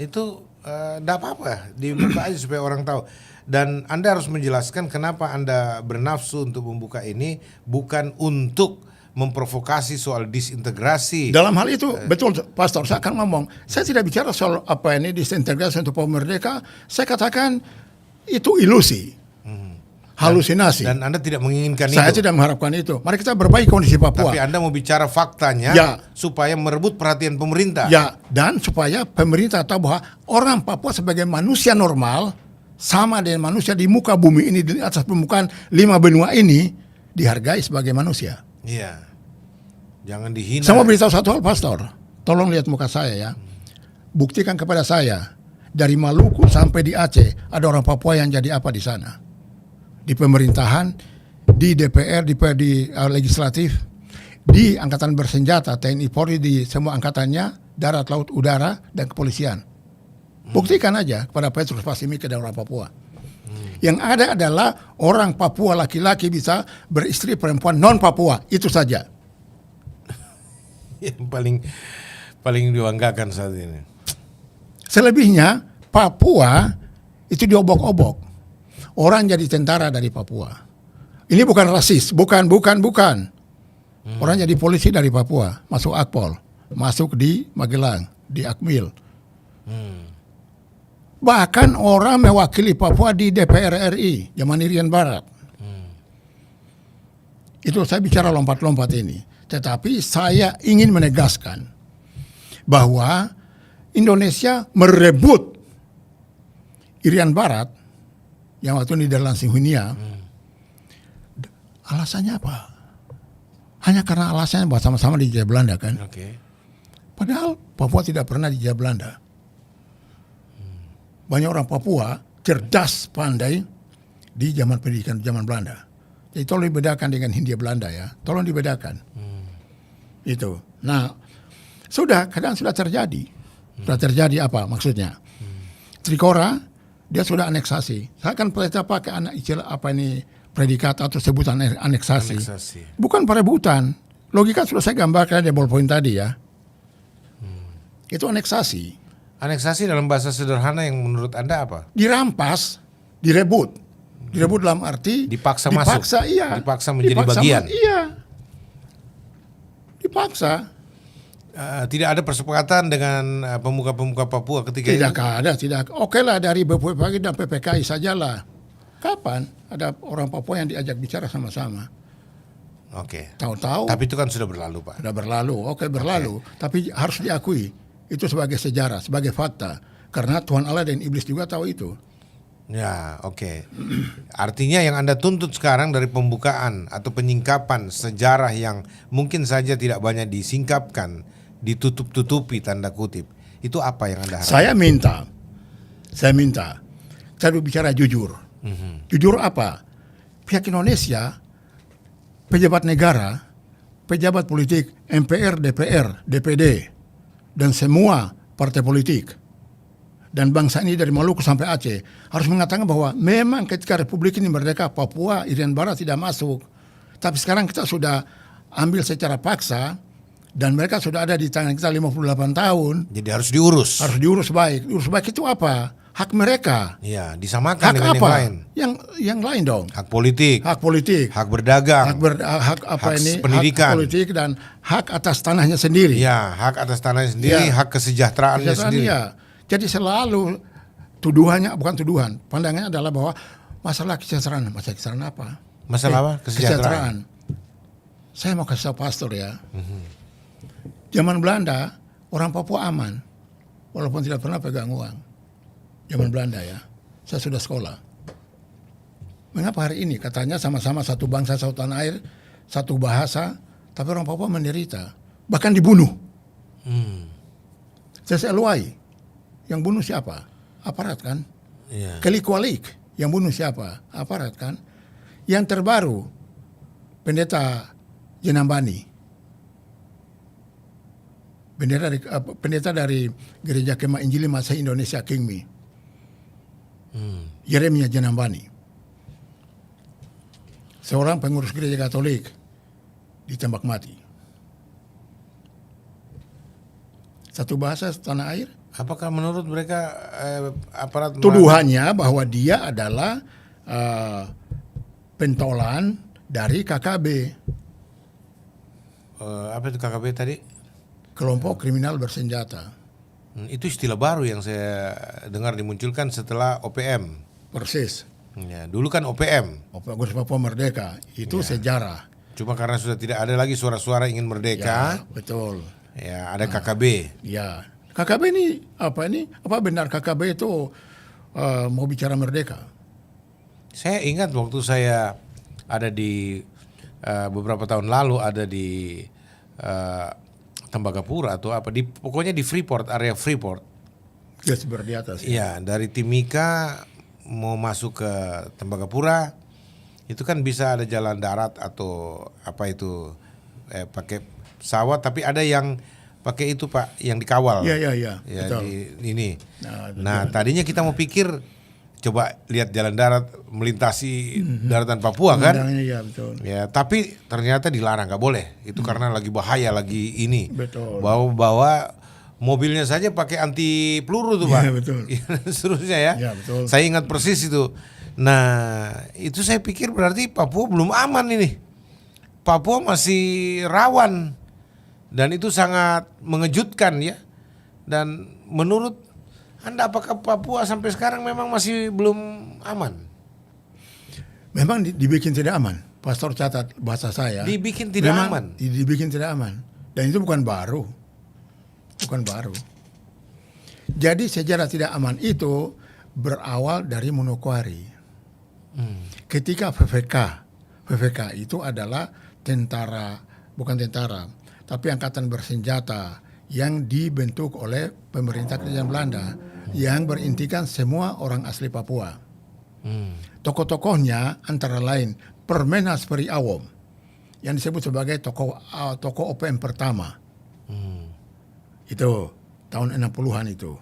itu enggak apa-apa, dibuka aja supaya orang tahu. Dan Anda harus menjelaskan kenapa Anda bernafsu untuk membuka ini, bukan untuk memprovokasi soal disintegrasi. Dalam hal itu, betul Pastor, saya akan ngomong. Saya tidak bicara soal apa ini disintegrasi untuk Papua Merdeka. Saya katakan itu ilusi, halusinasi. Dan Anda tidak menginginkan Saya itu. tidak mengharapkan itu. Mari kita perbaiki kondisi Papua. Tapi Anda mau bicara faktanya Ya. supaya merebut perhatian pemerintah. Ya, dan supaya pemerintah tahu bahwa orang Papua sebagai manusia normal sama dengan manusia di muka bumi ini, di atas permukaan 5 benua ini, dihargai sebagai manusia. Iya. Jangan dihina. Saya mau beritahu satu hal, Pastor. Tolong lihat muka saya ya. Buktikan kepada saya, dari Maluku sampai di Aceh, ada orang Papua yang jadi apa di sana? Di pemerintahan, di DPR, di legislatif, di angkatan bersenjata, TNI Polri, di semua angkatannya, darat, laut, udara, dan kepolisian. Buktikan aja kepada Petrus Pasimike dan orang Papua. Yang ada adalah orang Papua laki-laki bisa beristri perempuan non Papua, itu saja. Yang paling dibanggakan saat ini. Selebihnya Papua itu diobok-obok. Orang jadi tentara dari Papua. Ini bukan rasis, bukan. Orang jadi polisi dari Papua, masuk Akpol, masuk di Magelang, di Akmil. Bahkan orang mewakili Papua di DPR RI, zaman Irian Barat. Itu saya bicara lompat-lompat ini. Tetapi saya ingin menegaskan bahwa Indonesia merebut Irian Barat yang waktu ini dalam Sinhunia. Alasannya apa? Hanya karena alasannya bahwa sama-sama dijajah Belanda kan. Oke. Padahal Papua tidak pernah dijajah Belanda. Banyak orang Papua cerdas, pandai di zaman pendidikan zaman Belanda. Jadi tolong dibedakan dengan Hindia Belanda ya. Tolong dibedakan. Itu. Nah, kadang sudah terjadi. Sudah terjadi apa maksudnya? Trikora dia sudah aneksasi. Saya akan pakai istilah apa ini predikat atau sebutan aneksasi. Bukan perebutan. Logika sudah saya gambarkan di ballpoint tadi ya. Itu aneksasi. Aneksasi dalam bahasa sederhana yang menurut Anda apa? Dirampas, direbut. Direbut dalam arti Dipaksa masuk. Iya. Dipaksa menjadi bagian. Iya. Dipaksa. Tidak ada persepakatan dengan pemuka-pemuka Papua ketika itu? Tidak. Oke lah dari BPPKI dan PPKI sajalah. Kapan ada orang Papua yang diajak bicara sama-sama? Oke. Tahu-tahu. Tapi itu kan sudah berlalu, Pak. Sudah berlalu. Oke, berlalu. Tapi harus diakui itu sebagai sejarah, sebagai fakta. Karena Tuhan Allah dan Iblis juga tahu itu. Ya, oke. Artinya yang Anda tuntut sekarang dari pembukaan atau penyingkapan sejarah yang mungkin saja tidak banyak disingkapkan, ditutup-tutupi tanda kutip. Itu apa yang Anda harapkan? Saya minta. Saya bicara jujur. Jujur apa? Pihak Indonesia, pejabat negara, pejabat politik, MPR, DPR, DPD, dan semua partai politik dan bangsa ini dari Maluku sampai Aceh harus mengatakan bahwa memang ketika Republik ini merdeka, Papua, Irian Barat tidak masuk. Tapi sekarang kita sudah ambil secara paksa dan mereka sudah ada di tangan kita 58 tahun. Jadi harus diurus. Harus diurus baik. Diurus baik itu apa? Hak mereka. Iya, disamakan Hak dengan apa? yang lain. Yang lain dong. Hak politik, Hak politik. hak berdagang, Hak pendidikan, hak politik dan hak atas tanahnya sendiri. ya, hak atas tanahnya sendiri, Ya. hak kesejahteraannya sendiri. Ya. Jadi selalu tuduhannya bukan tuduhan, pandangannya adalah bahwa masalah kesejahteraan apa? Masalah apa? Kesejahteraan. Saya mau kasih tahu pastor ya. Zaman Belanda orang Papua aman, walaupun tidak pernah pegang uang. Zaman Belanda ya, saya sudah sekolah. Mengapa hari ini katanya sama-sama satu bangsa, satu tanah air, satu bahasa, tapi orang Papua menderita, bahkan dibunuh. CSLY yang bunuh siapa? Aparat kan? Iya. Kelikualik yang bunuh siapa? Aparat kan? Yang terbaru pendeta Jenambani, pendeta dari Gereja Kemah Injili Masehi Indonesia Kingmi. Yeremia Janambani, seorang pengurus gereja Katolik, ditembak mati. Satu bahasa tanah air. Apakah menurut mereka aparat Tuduhannya bahwa dia adalah pentolan dari KKB, apa itu KKB tadi? kelompok kriminal bersenjata. Itu istilah baru yang saya dengar dimunculkan setelah OPM. Persis. Ya, dulu kan OPM. Kongres Papua Merdeka itu sejarah. Cuma karena sudah tidak ada lagi suara-suara ingin merdeka. Ya, betul. Ya, ada KKB. Ya, KKB ini? Apa benar KKB itu mau bicara merdeka? Saya ingat waktu saya ada di beberapa tahun lalu ada di Tembagapura atau apa, pokoknya di Freeport, area Freeport. Ya, seperti di atas. Iya, dari Timika mau masuk ke Tembagapura itu kan bisa ada jalan darat atau apa itu pakai pesawat, tapi ada yang pakai itu Pak, yang dikawal. Iya. Ya, Betul. ini. Nah, Tadinya kita mau pikir coba lihat jalan darat melintasi daratan Papua kan? Iya, betul. Ya, tapi ternyata dilarang, nggak boleh. Itu karena lagi bahaya, lagi ini. Betul. Bawa mobilnya saja pakai anti peluru tuh Pak. Iya, betul. Seterusnya ya. Iya, betul. Saya ingat persis itu. Nah, itu saya pikir berarti Papua belum aman ini. Papua masih rawan. Dan itu sangat mengejutkan ya. Dan menurut Anda, apakah Papua sampai sekarang memang masih belum aman? Memang dibikin tidak aman. Pastor catat bahasa saya. Dibikin tidak memang aman. Dibikin tidak aman. Dan itu bukan baru. Jadi sejarah tidak aman itu berawal dari Manokwari. Ketika PVK itu adalah bukan tentara, tapi angkatan bersenjata yang dibentuk oleh pemerintah kerajaan Belanda yang berintikan semua orang asli Papua. Tokoh-tokohnya antara lain Permenas Peri Awom yang disebut sebagai tokoh OPM pertama. Itu tahun 60-an itu.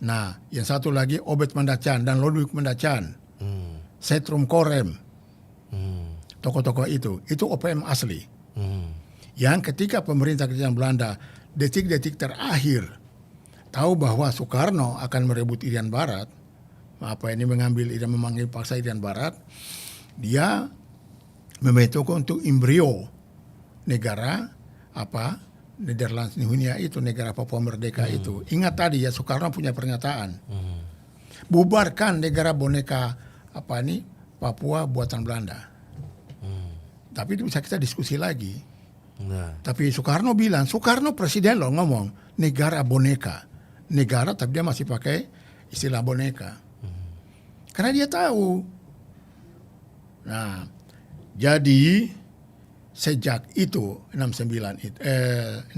Nah, yang satu lagi Obed Mandacan dan Lodwig Mandacan. Setrum Korem. Tokoh-tokoh itu OPM asli. Yang ketika pemerintah kerajaan Belanda detik-detik terakhir tahu bahwa Soekarno akan merebut Irian Barat, memanggil paksa Irian Barat, dia membentuk untuk embrio negara Nederlands Nihunia itu, negara Papua Merdeka itu. Ingat tadi ya, Soekarno punya pernyataan, bubarkan negara boneka Papua buatan Belanda. Tapi itu bisa kita diskusi lagi. Tapi Soekarno presiden loh ngomong negara boneka, negara tapi dia masih pakai istilah boneka, karena dia tahu. Nah, jadi sejak itu 63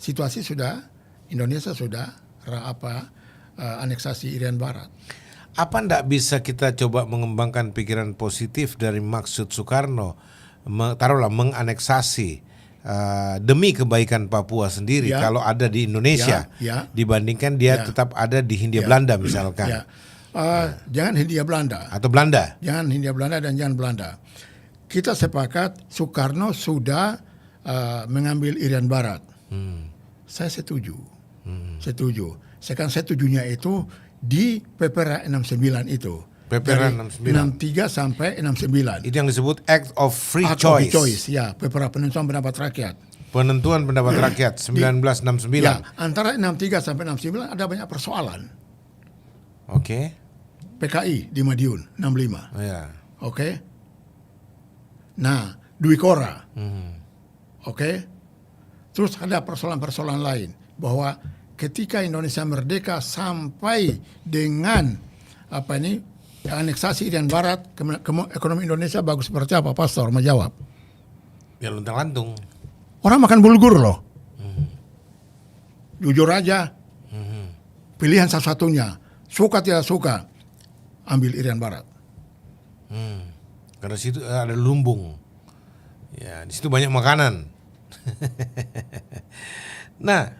situasi Indonesia sudah aneksasi Irian Barat. Apa ndak bisa kita coba mengembangkan pikiran positif dari maksud Soekarno, taruhlah menganeksasi demi kebaikan Papua sendiri kalau ada di Indonesia dibandingkan dia tetap ada di Hindia Belanda misalkan. Jangan Hindia Belanda atau Belanda. Jangan Hindia Belanda dan jangan Belanda. Kita sepakat Soekarno sudah mengambil Irian Barat. Saya setuju. Sekarang setujunya itu di Pepera 69 itu. Pepera 63 sampai 69. Itu yang disebut Act of Free Act Choice. of Choice, ya, Pepera penentuan pendapat rakyat. Penentuan pendapat rakyat 1969. Ya, antara 63 sampai 69 ada banyak persoalan. Oke. PKI di Madiun 65. Ya. Oke. Nah, Dwi Kora. Oke. Terus ada persoalan-persoalan lain bahwa ketika Indonesia merdeka sampai dengan aneksasi Irian Barat, ekonomi Indonesia bagus seperti apa, Pastor? Mau jawab? Ya luntang-lantung. Orang makan bulgur loh. Jujur aja. Pilihan satu-satunya, suka tidak suka, ambil Irian Barat. Karena situ ada lumbung. Ya, di situ banyak makanan. Nah,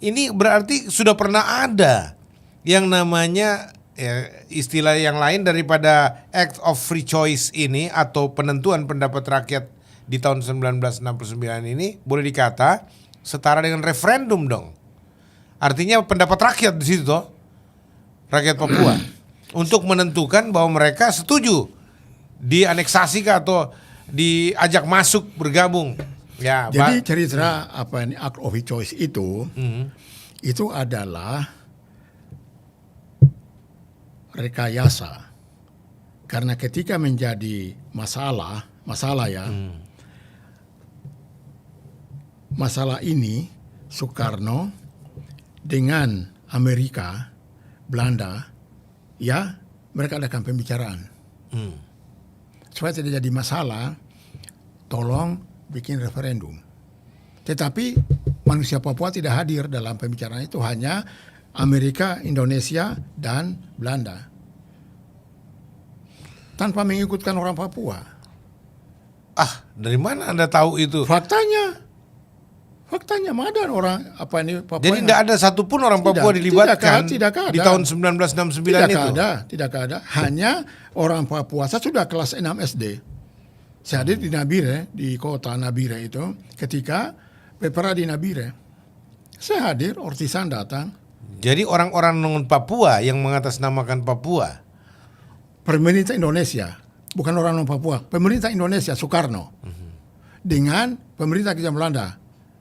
ini berarti sudah pernah ada yang namanya istilah yang lain daripada act of free choice ini atau penentuan pendapat rakyat di tahun 1969 ini boleh dikata setara dengan referendum dong. Artinya pendapat rakyat di situ toh, rakyat Papua untuk menentukan bahwa mereka setuju dianeksasi atau diajak masuk bergabung. Ya, jadi cerita act of free choice itu adalah rekayasa. Karena ketika menjadi masalah ya. Masalah ini Soekarno dengan Amerika, Belanda, ya mereka adakan pembicaraan. Supaya tidak jadi masalah, tolong bikin referendum. Tetapi manusia Papua tidak hadir dalam pembicaraan itu, hanya Amerika, Indonesia, dan Belanda. Tanpa mengikutkan orang Papua. Dari mana Anda tahu itu? Faktanya ada orang Papua. Jadi tidak ada satupun orang Papua dilibatkan tidak ada. Di tahun 1969 itu? Tidak ada. Hanya orang Papua. Saya sudah kelas 6 SD. Saya hadir di Nabire, di kota Nabire itu, ketika Pepera di Nabire. Saya hadir, Ortisan datang. Jadi orang-orang non Papua yang mengatasnamakan Papua. Pemerintah Indonesia, bukan orang non Papua. Pemerintah Indonesia, Soekarno. Dengan pemerintah Kerajaan Belanda.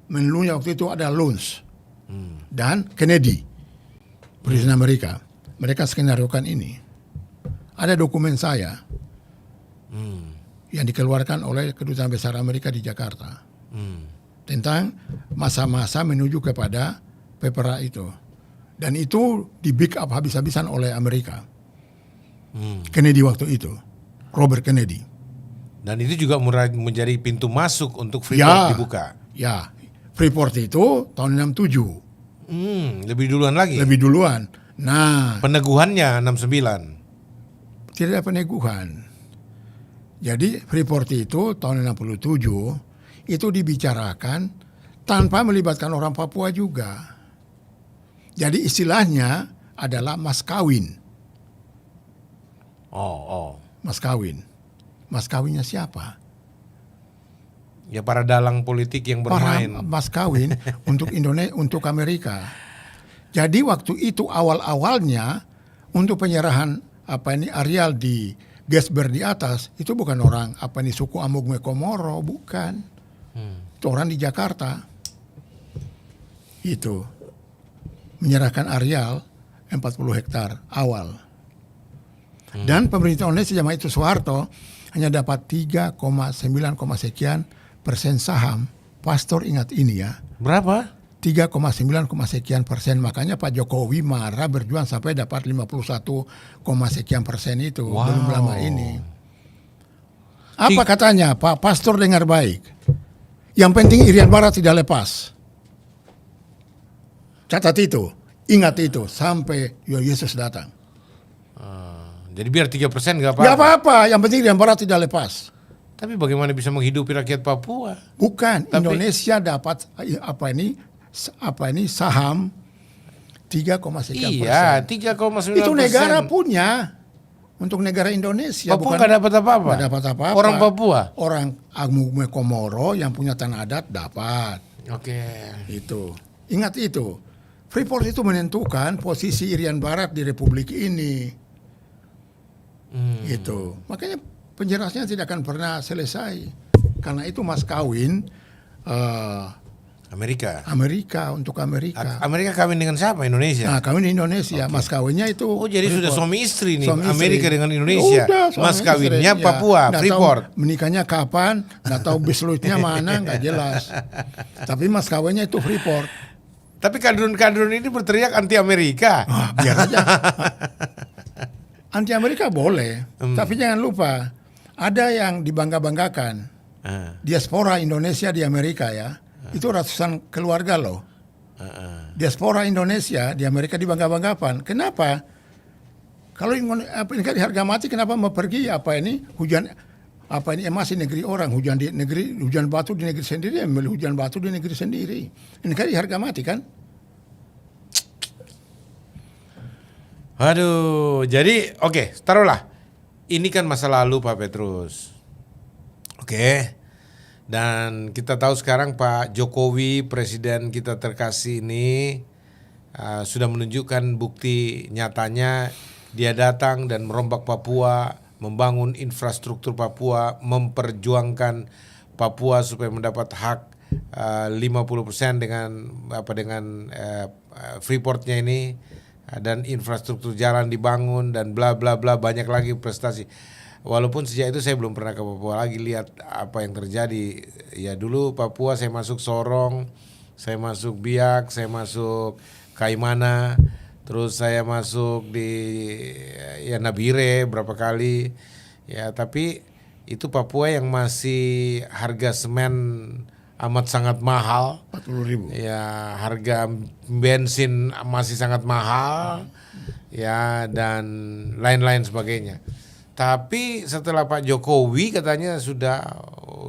Menlunya waktu itu ada Luns. Dan Kennedy. Presiden Amerika. Mereka skenariokan ini. Ada dokumen saya. Yang dikeluarkan oleh Kedutaan Besar Amerika di Jakarta. Tentang masa-masa menuju kepada Pepera itu. Dan itu di big up habis-habisan oleh Amerika. Kennedy waktu itu. Robert Kennedy. Dan itu juga menjadi pintu masuk untuk Freeport dibuka. Ya. Freeport itu tahun 67. Lebih duluan lagi? Lebih duluan. Nah. Peneguhannya 69? Tidak ada peneguhan. Jadi Freeport itu tahun 67 itu dibicarakan tanpa melibatkan orang Papua juga. Jadi istilahnya adalah mas kawin. Mas kawin. Mas kawinnya siapa? Ya para dalang politik yang bermain. Para mas kawin untuk Indonesia, untuk Amerika. Jadi waktu itu awal-awalnya untuk penyerahan areal di Gesber di atas itu bukan orang suku Amugme Komoro, bukan. Itu orang di Jakarta. Itu menyerahkan areal 40 hektar awal. Dan pemerintah Indonesia zaman itu Soeharto hanya dapat 3,9, sekian persen saham. Pastor ingat ini ya. Berapa? 3,9, sekian persen. Makanya Pak Jokowi marah berjuang sampai dapat 51, sekian persen itu. Wow. Belum lama ini. Apa katanya Pak Pastor, dengar baik. Yang penting Irian Barat tidak lepas. Catat itu. Ingat itu. Sampai Yesus datang. Jadi biar 3% gak apa-apa? Gak apa-apa. Yang penting Irian Barat tidak lepas. Tapi bagaimana bisa menghidupi rakyat Papua? Bukan. Indonesia dapat saham 3, sekian persen. Iya, 3,9%. Itu negara punya. Untuk negara Indonesia. Papua nggak dapat apa-apa? Nggak dapat apa-apa. Orang Papua? Orang Amugme Komoro yang punya tanah adat dapat. Oke. Itu. Ingat itu. Freeport itu menentukan posisi Irian Barat di Republik ini. Itu. Makanya penjelasannya tidak akan pernah selesai. Karena itu mas kawin Amerika. Untuk Amerika. Amerika kawin dengan siapa? Indonesia. Nah, kawin di Indonesia. Mas kawinnya itu. Oh, jadi sudah suami istri nih. Suami Amerika istri. dengan Indonesia. Udah, mas kawinnya istri. Papua, Nggak Freeport. Tahu menikahnya kapan? Nggak tahu bisluitnya mana? Nggak jelas. Tapi mas kawinnya itu Freeport. Tapi kadrun-kadrun ini berteriak anti Amerika. Biar aja. Anti Amerika boleh, tapi jangan lupa ada yang dibangga-banggakan. Diaspora Indonesia di Amerika ya, itu ratusan keluarga loh. Diaspora Indonesia di Amerika dibangga-banggakan. Kenapa? Kalau ini harga mati, kenapa mau pergi hujan emas di negeri orang, hujan batu di negeri sendiri, ambil hujan batu di negeri sendiri. Ini kan harga mati kan? Aduh, jadi oke, taruhlah. Ini kan masa lalu Pak Petrus. Oke. Dan kita tahu sekarang Pak Jokowi, presiden kita terkasih ini sudah menunjukkan bukti nyatanya dia datang dan merombak Papua, membangun infrastruktur Papua, memperjuangkan Papua supaya mendapat hak 50% dengan Freeport-nya ini, dan infrastruktur jalan dibangun dan bla bla bla, banyak lagi prestasi. Walaupun sejak itu saya belum pernah ke Papua lagi lihat apa yang terjadi. Ya dulu Papua saya masuk Sorong, saya masuk Biak, saya masuk Kaimana, terus saya masuk di Nabire berapa kali. Ya tapi itu Papua yang masih harga semen amat sangat mahal. 40.000. Ya harga bensin masih sangat mahal. Ya dan lain-lain sebagainya. Tapi setelah Pak Jokowi katanya sudah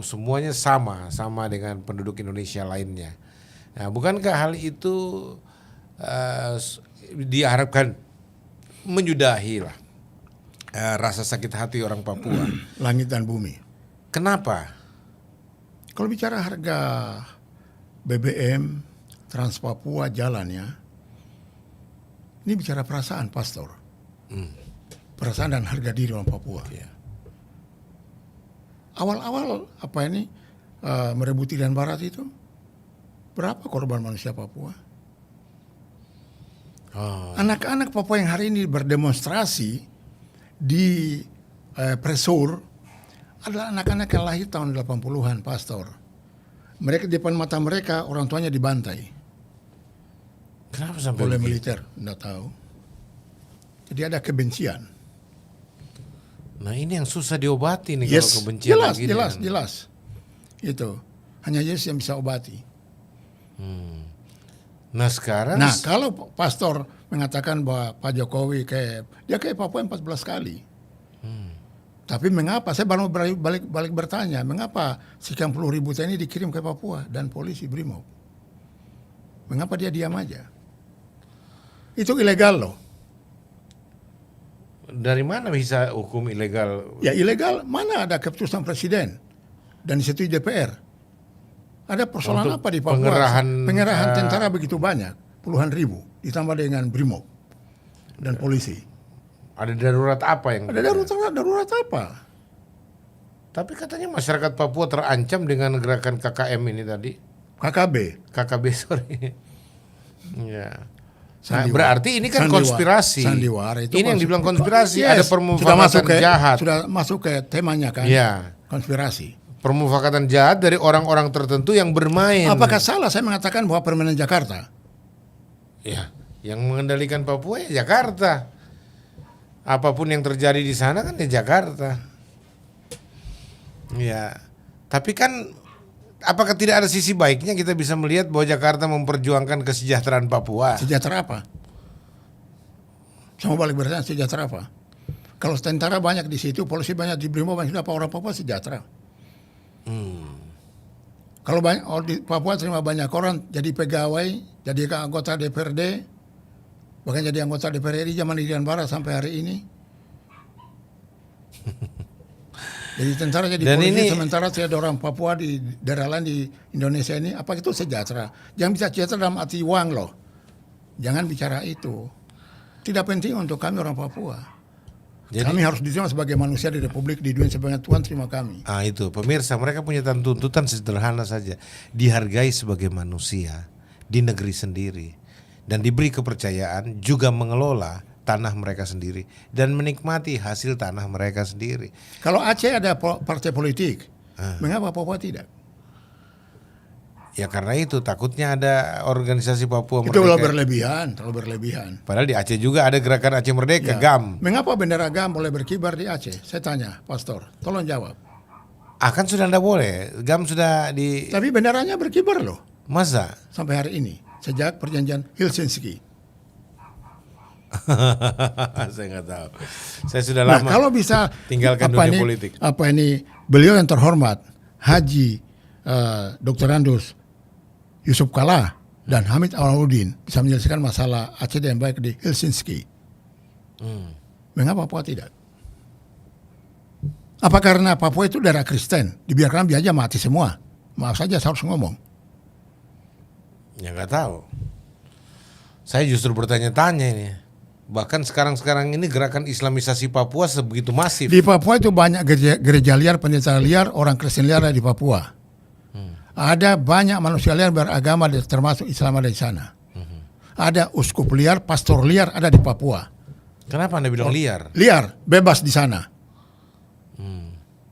semuanya sama dengan penduduk Indonesia lainnya. Nah, bukankah hal itu diharapkan menyudahi lah rasa sakit hati orang Papua? Langit dan bumi. Kenapa? Kalau bicara harga BBM, Trans Papua jalannya, ini bicara perasaan, Pastor. Perasaan dan harga diri orang Papua. Ya. Awal-awal merebuti dan Barat itu, berapa korban manusia Papua? Anak-anak Papua yang hari ini berdemonstrasi di Presur adalah anak-anak yang lahir tahun 80-an, Pastor. Mereka di depan mata mereka orang tuanya dibantai. Kenapa sampai oleh begitu? militer? Nggak tahu. Jadi ada kebencian. Nah ini yang susah diobati nih kalau kebencian jelas. Itu hanya Yesus yang bisa obati. Nah sekarang. Nah kalau Pastor mengatakan bahwa Pak Jokowi dia kayak Papua 14 kali. Tapi mengapa? Saya baru balik bertanya, mengapa sekian puluh ribu TNI dikirim ke Papua dan polisi Brimob? Mengapa dia diam aja? Itu ilegal loh. Dari mana bisa hukum ilegal? Ya ilegal, mana ada keputusan presiden dan disetujui DPR? Ada persoalan Untuk apa di Papua? Pengerahan tentara begitu banyak, puluhan ribu, ditambah dengan Brimob dan polisi. Ada darurat apa yang? Ada darurat apa? Tapi katanya masyarakat Papua terancam dengan gerakan KKM ini tadi. KKB sorry. Ya. Nah, berarti ini kan konspirasi. Sandiwara itu ini yang dibilang konspirasi. Yes, ada permufakatan jahat. Sudah masuk ke temanya kan? Ya. Konspirasi. Permufakatan jahat dari orang-orang tertentu yang bermain. Apakah salah saya mengatakan bahwa permainan Jakarta? Ya, yang mengendalikan Papua ya Jakarta. Apapun yang terjadi di sana kan di Jakarta. Ya. Tapi kan apakah tidak ada sisi baiknya kita bisa melihat bahwa Jakarta memperjuangkan kesejahteraan Papua? Sejahtera apa? Sama balik bertanya, sejahtera apa? Kalau tentara banyak di situ, polisi banyak di Brimob, apa orang Papua sejahtera? Kalau di Papua terima banyak orang jadi pegawai, jadi anggota DPRD, bahkan jadi anggota DPR RI zaman Irian Barat sampai hari ini. Jadi tentara jadi dan polisi, ini, sementara tidak ada orang Papua di daerah lain di Indonesia ini. Apa itu sejahtera? Jangan bisa sejahtera dalam arti uang loh. Jangan bicara itu. Tidak penting untuk kami orang Papua. Jadi, kami harus diterima sebagai manusia di Republik, di dunia sebagai Tuhan terima kami. Itu pemirsa, mereka punya tuntutan sederhana saja. Dihargai sebagai manusia di negeri sendiri. Dan diberi kepercayaan juga mengelola tanah mereka sendiri dan menikmati hasil tanah mereka sendiri. Kalau Aceh ada partai politik, mengapa Papua tidak? Ya karena itu takutnya ada organisasi Papua Merdeka. Itu terlalu berlebihan. Padahal di Aceh juga ada gerakan Aceh Merdeka, GAM. Mengapa bendera GAM boleh berkibar di Aceh? Saya tanya, Pastor, tolong jawab. Kan sudah tidak boleh, GAM sudah di. Tapi benderanya berkibar loh. Masa? Sampai hari ini. Sejak perjanjian Helsinki. Saya nggak tahu. Saya sudah lama. Kalau bisa tinggalkan dunia politik. Beliau yang terhormat Haji Dr. Andus Yusuf Kala dan Hamid Awaludin bisa menyelesaikan masalah Aceh yang baik di Helsinki. Mengapa Papua tidak? Apa karena Papua itu daerah Kristen? Dibiarkan biar aja mati semua. Maaf saja saya harus ngomong. Ya nggak tahu. Saya justru bertanya-tanya ini. Bahkan sekarang ini gerakan Islamisasi Papua sebegitu masif. Di Papua itu banyak gereja liar, pendeta liar, orang Kristen liar ada di Papua. Ada banyak manusia liar beragama termasuk Islam ada di sana. Ada uskup liar, pastor liar ada di Papua. Kenapa Anda bilang liar? Liar, bebas di sana.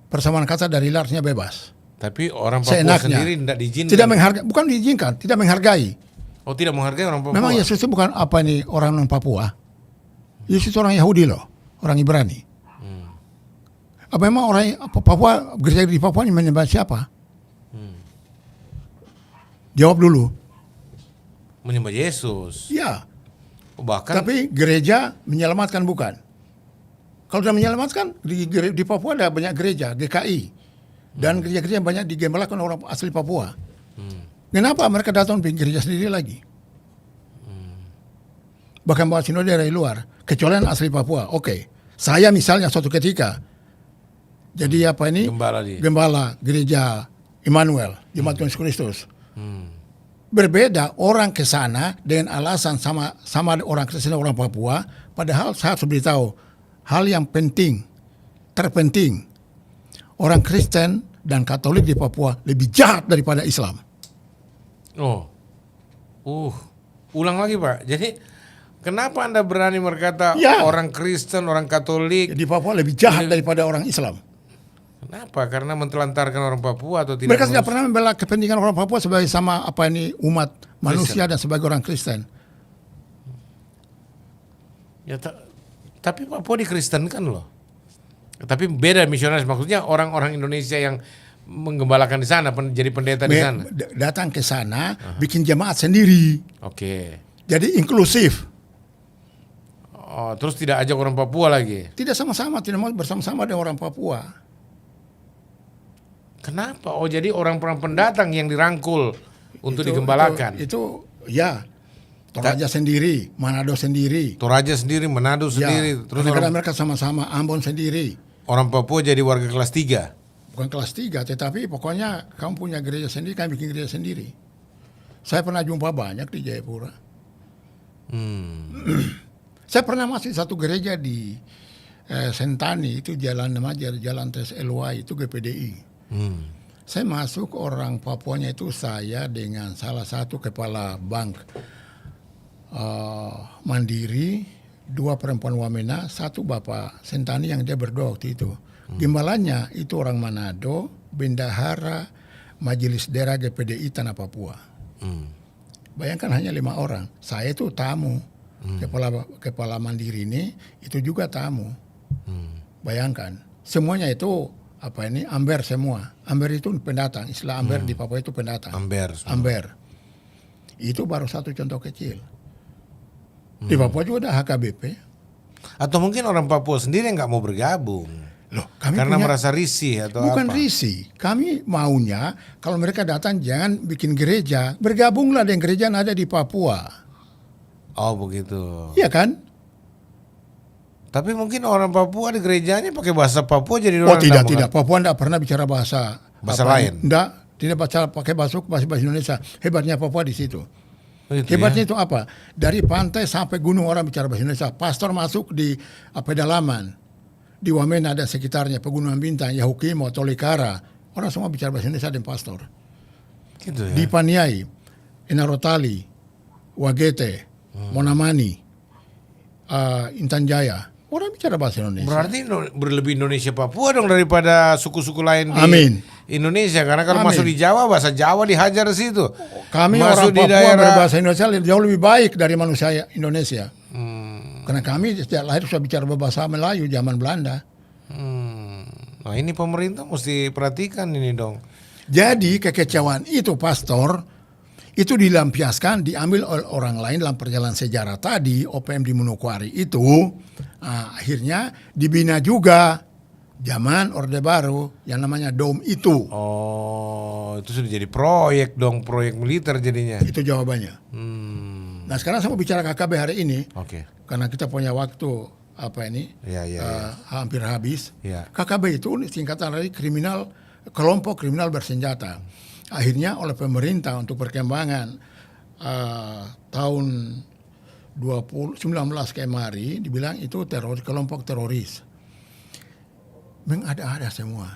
Persamaan kata dari liarnya bebas. Tapi orang Papua Seenaknya. sendiri tidak diizinkan. Tidak menghargai, bukan diizinkan, tidak menghargai. Oh, tidak menghargai orang Papua. Memang Yesus itu bukan apa ini orang non Papua. Yesus itu orang Yahudi loh, orang Ibrani. Apa memang orang Papua gereja di Papua ini menyembah siapa? Jawab dulu. Menyembah Yesus. Ya, Oh, bahkan tapi gereja menyelamatkan bukan. Kalau sudah menyelamatkan di Papua ada banyak gereja GKI dan gereja-gereja yang banyak digembalakan orang asli Papua. Kenapa mereka datang bikin gereja sendiri lagi? Bahkan bawa sinode dari luar, kecuali yang asli Papua. Oke, saya misalnya suatu ketika jadi apa ini gembala gereja Immanuel Jemaat Yesus Kristus. Berbeda orang ke sana dengan alasan sama orang Kristen orang Papua, padahal saya harus beritahu hal yang penting, terpenting. Orang Kristen dan Katolik di Papua lebih jahat daripada Islam. Oh. Ulang lagi, Pak. Jadi kenapa Anda berani berkata orang Kristen, orang Katolik Di Papua lebih jahat daripada orang Islam? Kenapa? Karena mentelantarkan orang Papua atau tidak? Mereka tidak pernah membela kepentingan orang Papua sebagai sama apa ini umat manusia dan sebagai orang Kristen. Ya, tapi Papua dikristenkan loh. Tapi beda misionaris, maksudnya orang-orang Indonesia yang menggembalakan di sana, jadi pendeta di sana. Datang ke sana, bikin jemaat sendiri. Oke. Jadi inklusif. Oh, terus tidak ajak orang Papua lagi? Tidak sama-sama, tidak mau bersama-sama dengan orang Papua. Kenapa? Oh, jadi orang-orang pendatang yang dirangkul untuk digembalakan. Itu ya. Toraja sendiri, Manado sendiri. Toraja sendiri, Manado sendiri. Terus mereka sama-sama, Ambon sendiri. Orang Papua jadi warga kelas 3. Bukan kelas 3, tetapi pokoknya kamu punya gereja sendiri, kami bikin gereja sendiri. Saya pernah jumpa banyak di Jayapura. Saya pernah masuk satu gereja di Sentani, itu jalan Tes LY, itu GPDI. Saya masuk, orang Papuanya itu saya dengan salah satu kepala bank Mandiri, 2 perempuan Wamena, 1 bapak Sentani yang dia berdoa waktu itu. Gembalanya itu orang Manado, bendahara Majelis Daerah GPDI Tanah Papua. Bayangkan hanya 5 orang. Saya itu tamu. Kepala Mandiri ini itu juga tamu. Bayangkan, semuanya itu apa ini Amber semua. Amber itu pendatang. Istilah Amber di Papua itu pendatang. Amber. Itu baru satu contoh kecil. Di Papua juga ada HKBP. Atau mungkin orang Papua sendiri nggak mau bergabung. Loh, kami karena punya, merasa risih atau bukan apa? risih. Kami maunya kalau mereka datang jangan bikin gereja. Bergabunglah dengan gereja yang ada di Papua. Oh begitu. Iya kan? Tapi mungkin orang Papua di gerejanya pakai bahasa Papua jadi Oh orang tidak. Papua tidak pernah bicara bahasa lain. Tidak pakai bahasa Indonesia. Hebatnya Papua di situ. Itu Hebatnya ya? itu apa? Dari pantai sampai gunung orang bicara bahasa Indonesia. Pastor masuk di pedalaman. Di Wamena ada sekitarnya, Pegunungan Bintang, Yahukimo, Tolikara. Orang semua bicara bahasa Indonesia dan pastor. Gitu ya? Di Paniai, Inarotali, Wagete, Monamani, Intan Jaya. Orang bicara bahasa Indonesia. Berarti berlebih Indonesia Papua dong daripada suku-suku lain di Indonesia. Karena kalau masuk di Jawa, bahasa Jawa dihajar di situ. Kami masuk orang Papua berbahasa Indonesia jauh lebih baik dari manusia Indonesia. Karena kami sejak lahir sudah bicara bahasa Melayu zaman Belanda. Nah ini pemerintah mesti perhatikan ini dong. Jadi kekecewaan itu pastor itu dilampiaskan, diambil oleh orang lain dalam perjalanan sejarah tadi, OPM di Manokwari itu akhirnya dibina juga zaman Orde Baru yang namanya DOM itu. Oh, itu sudah jadi proyek dong, proyek militer jadinya. Itu jawabannya. Nah sekarang saya mau bicara KKB hari ini, Oke. karena kita punya waktu hampir habis. Ya. KKB itu singkatan dari kelompok kriminal bersenjata. Akhirnya oleh pemerintah untuk perkembangan tahun 2019 kemari dibilang itu kelompok teroris. Mengada-ada semua.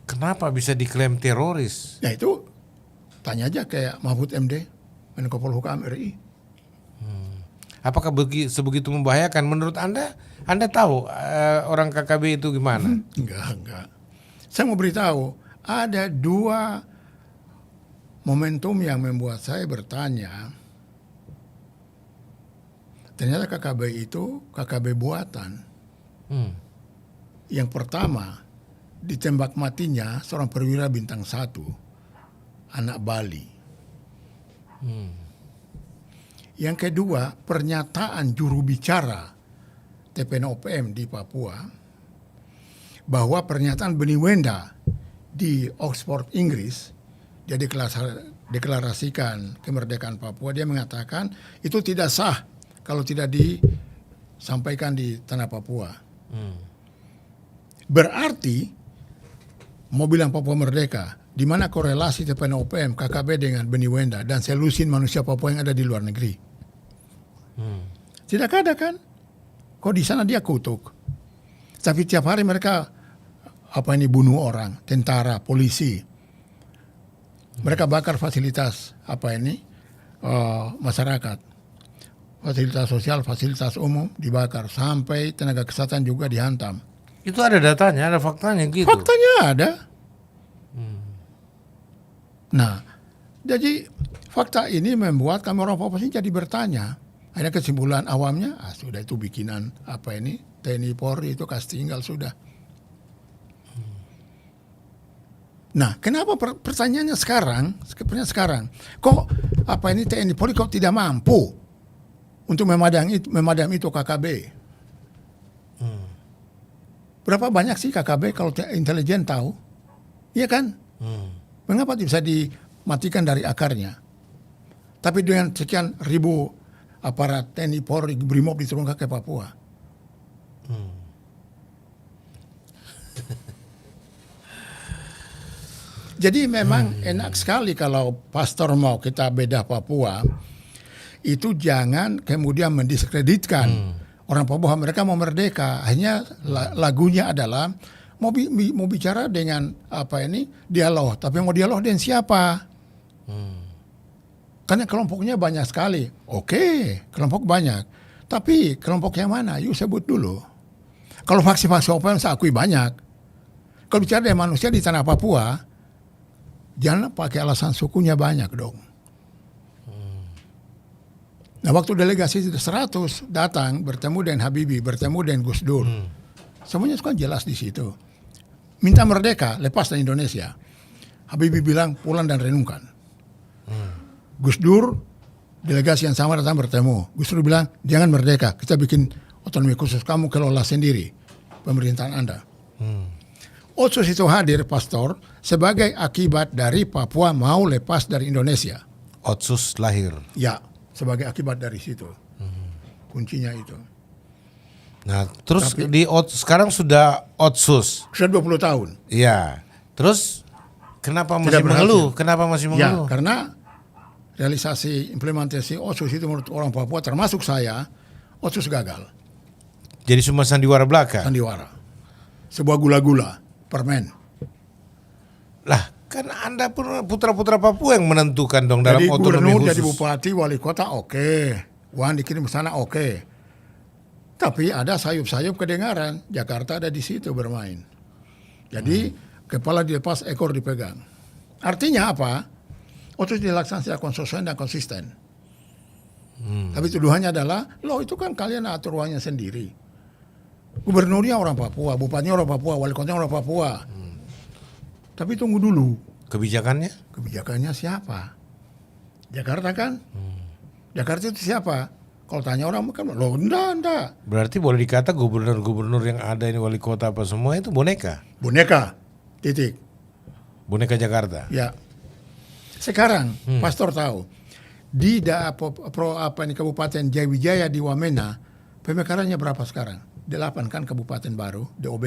Kenapa bisa diklaim teroris? Ya itu tanya aja kayak Mahfud MD, Menko Polhukam RI. Apakah sebegitu membahayakan menurut Anda? Anda tahu orang KKB itu gimana? Enggak. Saya mau beritahu, ada 2 momentum yang membuat saya bertanya. Ternyata KKB itu KKB buatan. Yang pertama, ditembak matinya seorang perwira bintang 1, anak Bali. Yang kedua, pernyataan juru bicara TPNOPM di Papua bahwa pernyataan Beni Wenda di Oxford, Inggris, dia deklarasikan kemerdekaan Papua, dia mengatakan itu tidak sah kalau tidak disampaikan di tanah Papua. Berarti mau bilang Papua merdeka, di mana korelasi TPNOPM, KKB dengan Beni Wenda dan selusin manusia Papua yang ada di luar negeri? Tidak ada kan? Kok di sana dia kutuk? Tapi tiap hari mereka bunuh orang, tentara, polisi. Mereka bakar fasilitas masyarakat, fasilitas sosial, fasilitas umum dibakar, sampai tenaga kesehatan juga dihantam. Itu ada datanya, ada faktanya gitu. Faktanya ada. Nah, jadi fakta ini membuat kami orang Papua ini jadi bertanya. Akhirnya kesimpulan awamnya, sudah itu bikinan TNI Polri itu kasih tinggal sudah. Nah, kenapa pertanyaannya sekarang? Kok TNI Polri kok tidak mampu untuk memadam itu KKB? Berapa banyak sih KKB kalau intelijen tahu? Iya kan? Mengapa bisa dimatikan dari akarnya? Tapi dengan sekian ribu aparat TNI Polri BRIMOB diturunkan ke Papua. Jadi memang enak sekali kalau pastor mau kita bedah Papua, itu jangan kemudian mendiskreditkan orang Papua. Mereka mau merdeka, hanya lagunya adalah mau bicara dengan dialog, tapi mau dialog dengan siapa? Karena kelompoknya banyak sekali. Oke, kelompok banyak, tapi kelompok yang mana? Yuk sebut dulu. Kalau faksi-faksi Papua saya akui banyak. Kalau bicara dengan manusia di tanah Papua, jangan pakai alasan sukunya banyak dong. Nah, waktu delegasi 100 datang bertemu dengan Habibie, bertemu dengan Gus Dur, semuanya kan jelas di situ. Minta merdeka, lepas dari Indonesia. Habibie bilang pulang dan renungkan. Gus Dur, delegasi yang sama datang bertemu. Gus Dur bilang jangan merdeka, kita bikin otonomi khusus, kamu kelola sendiri pemerintahan Anda. Otsus itu hadir, pastor, sebagai akibat dari Papua mau lepas dari Indonesia. Otsus lahir. Ya, sebagai akibat dari situ. Kuncinya itu. Nah, terus sekarang sudah Otsus. Sudah 20 tahun. Iya. Terus kenapa masih mengeluh? Kenapa masih mengeluh? Ya, karena realisasi implementasi Otsus itu menurut orang Papua termasuk saya, Otsus gagal. Jadi cuma sandiwara belaka? Sandiwara. Sebuah gula-gula, permen. Lah, kan Anda putra-putra Papua yang menentukan dong dalam jadi otonomi gubernur, khusus. jadi bupati, wali kota oke. Uang dikirim ke sana oke. Tapi ada sayup-sayup kedengaran. Jakarta ada di situ bermain. Jadi kepala dilepas, ekor dipegang. Artinya apa? Otsus dilaksanakan secara konsisten dan konsisten. Tapi tuduhannya adalah, loh itu kan kalian atur uangnya sendiri. Gubernurnya orang Papua, bupatinya orang Papua, wali kotanya orang Papua. Tapi tunggu dulu. Kebijakannya? Kebijakannya siapa? Jakarta kan? Jakarta itu siapa? Kalau tanya orang kan, loh enggak. Berarti boleh dikata gubernur-gubernur yang ada ini, wali kota apa semua itu boneka? Boneka, titik. Boneka Jakarta? Ya. Sekarang, pastor tahu, di Kabupaten Jayawijaya di Wamena, pemekarannya berapa sekarang? 8 kan kabupaten baru, DOB,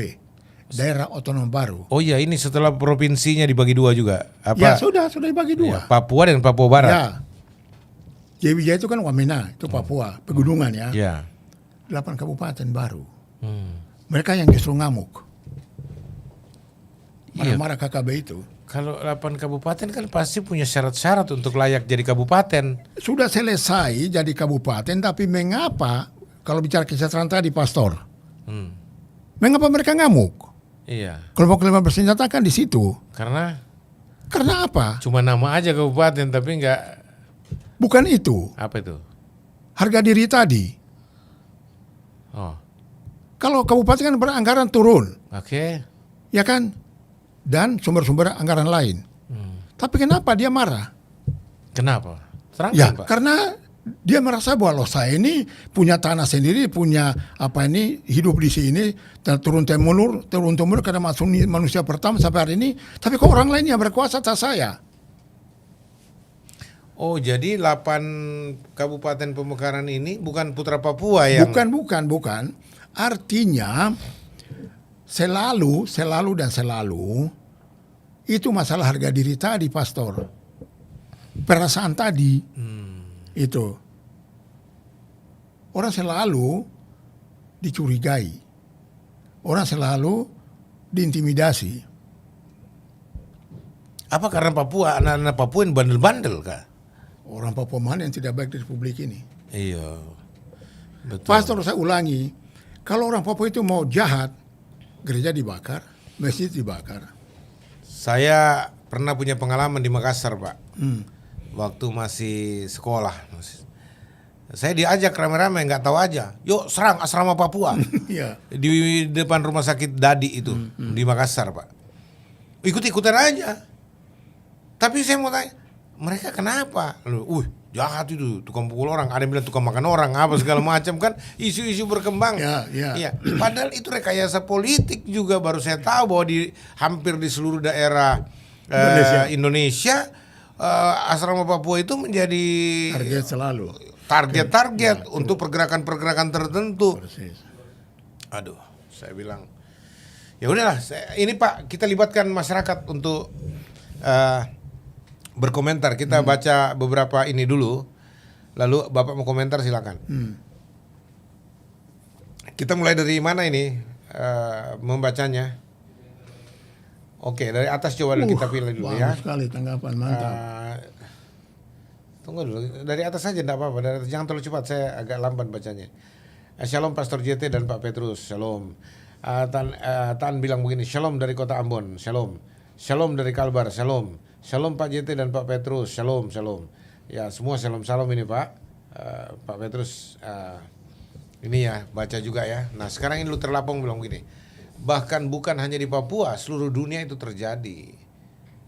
daerah otonom baru. Oh iya, ini setelah provinsinya dibagi 2 juga. Ya Apa? sudah dibagi 2. Ya, Papua dan Papua Barat. Ya. Jaya itu kan Wamena, itu Papua, pegunungan ya. Ya. 8 kabupaten baru. Hmm. Mereka yang justru ngamuk. Iya. Marah-marah KKB itu. Kalau 8 kabupaten kan pasti punya syarat-syarat untuk layak jadi kabupaten. Sudah selesai jadi kabupaten, tapi mengapa kalau bicara kesejahteraan tadi, Pastor? Hmm. Mengapa mereka ngamuk? Iya. Kelompok-kelompok bersenjata kan di situ. Karena Karena apa? cuma nama aja kabupaten tapi nggak Bukan itu. apa itu. Harga diri tadi. Oh, Kalau kabupaten kan beranggaran turun, oke. ya kan? Dan sumber-sumber anggaran lain. Tapi kenapa dia marah? Kenapa? Terangkan, Ya, Pak. karena dia merasa bahwa saya ini punya tanah sendiri, punya hidup di sini, turun temurun karena manusia pertama sampai hari ini. Tapi kok orang lain yang berkuasa atas saya? Oh, jadi 8 kabupaten pemekaran ini bukan putra Papua yang Bukan. Artinya selalu itu masalah harga diri tadi, Pastor. Perasaan tadi. Itu. Orang selalu dicurigai. Orang selalu diintimidasi. apa karena Papua, anak-anak Papua yang bandel-bandel kah? Orang Papua mana yang tidak baik di Republik ini? Iya. Betul. Pastor, saya ulangi. Kalau orang Papua itu mau jahat, gereja dibakar, masjid dibakar. Saya pernah punya pengalaman di Makassar, Pak. Waktu masih sekolah. Saya diajak rame-rame, nggak tahu aja. Yuk serang asrama Papua. Iya. Di depan rumah sakit Dadi itu, di Makassar, Pak. Ikut-ikutan aja. Tapi saya mau tanya, mereka kenapa? Jahat itu, tukang pukul orang. Ada yang bilang tukang makan orang, apa segala macam kan. Isu-isu berkembang. Ya. Iya. Padahal itu rekayasa politik juga. Baru saya tahu bahwa hampir di seluruh daerah Indonesia, asrama Papua itu menjadi Target selalu. target untuk pergerakan-pergerakan tertentu. Persis. Aduh, saya bilang, ya udahlah. Ini Pak, kita libatkan masyarakat untuk berkomentar. Kita baca beberapa ini dulu, lalu Bapak mau komentar silakan. Kita mulai dari mana ini membacanya? Oke, dari atas coba kita pilih dulu ya. Bagus sekali tanggapan, mantap. Tunggu dulu, dari atas saja tidak apa-apa. Dari atas, jangan terlalu cepat, saya agak lamban bacanya. Shalom Pastor JT dan Pak Petrus, shalom. Tan bilang begini, shalom dari kota Ambon, shalom. Shalom dari Kalbar, shalom. Shalom Pak JT dan Pak Petrus, shalom. Ya semua shalom ini Pak. Pak Petrus ini ya baca juga ya. Nah sekarang ini Luther Lapong bilang begini, bahkan bukan hanya di Papua, seluruh dunia itu terjadi.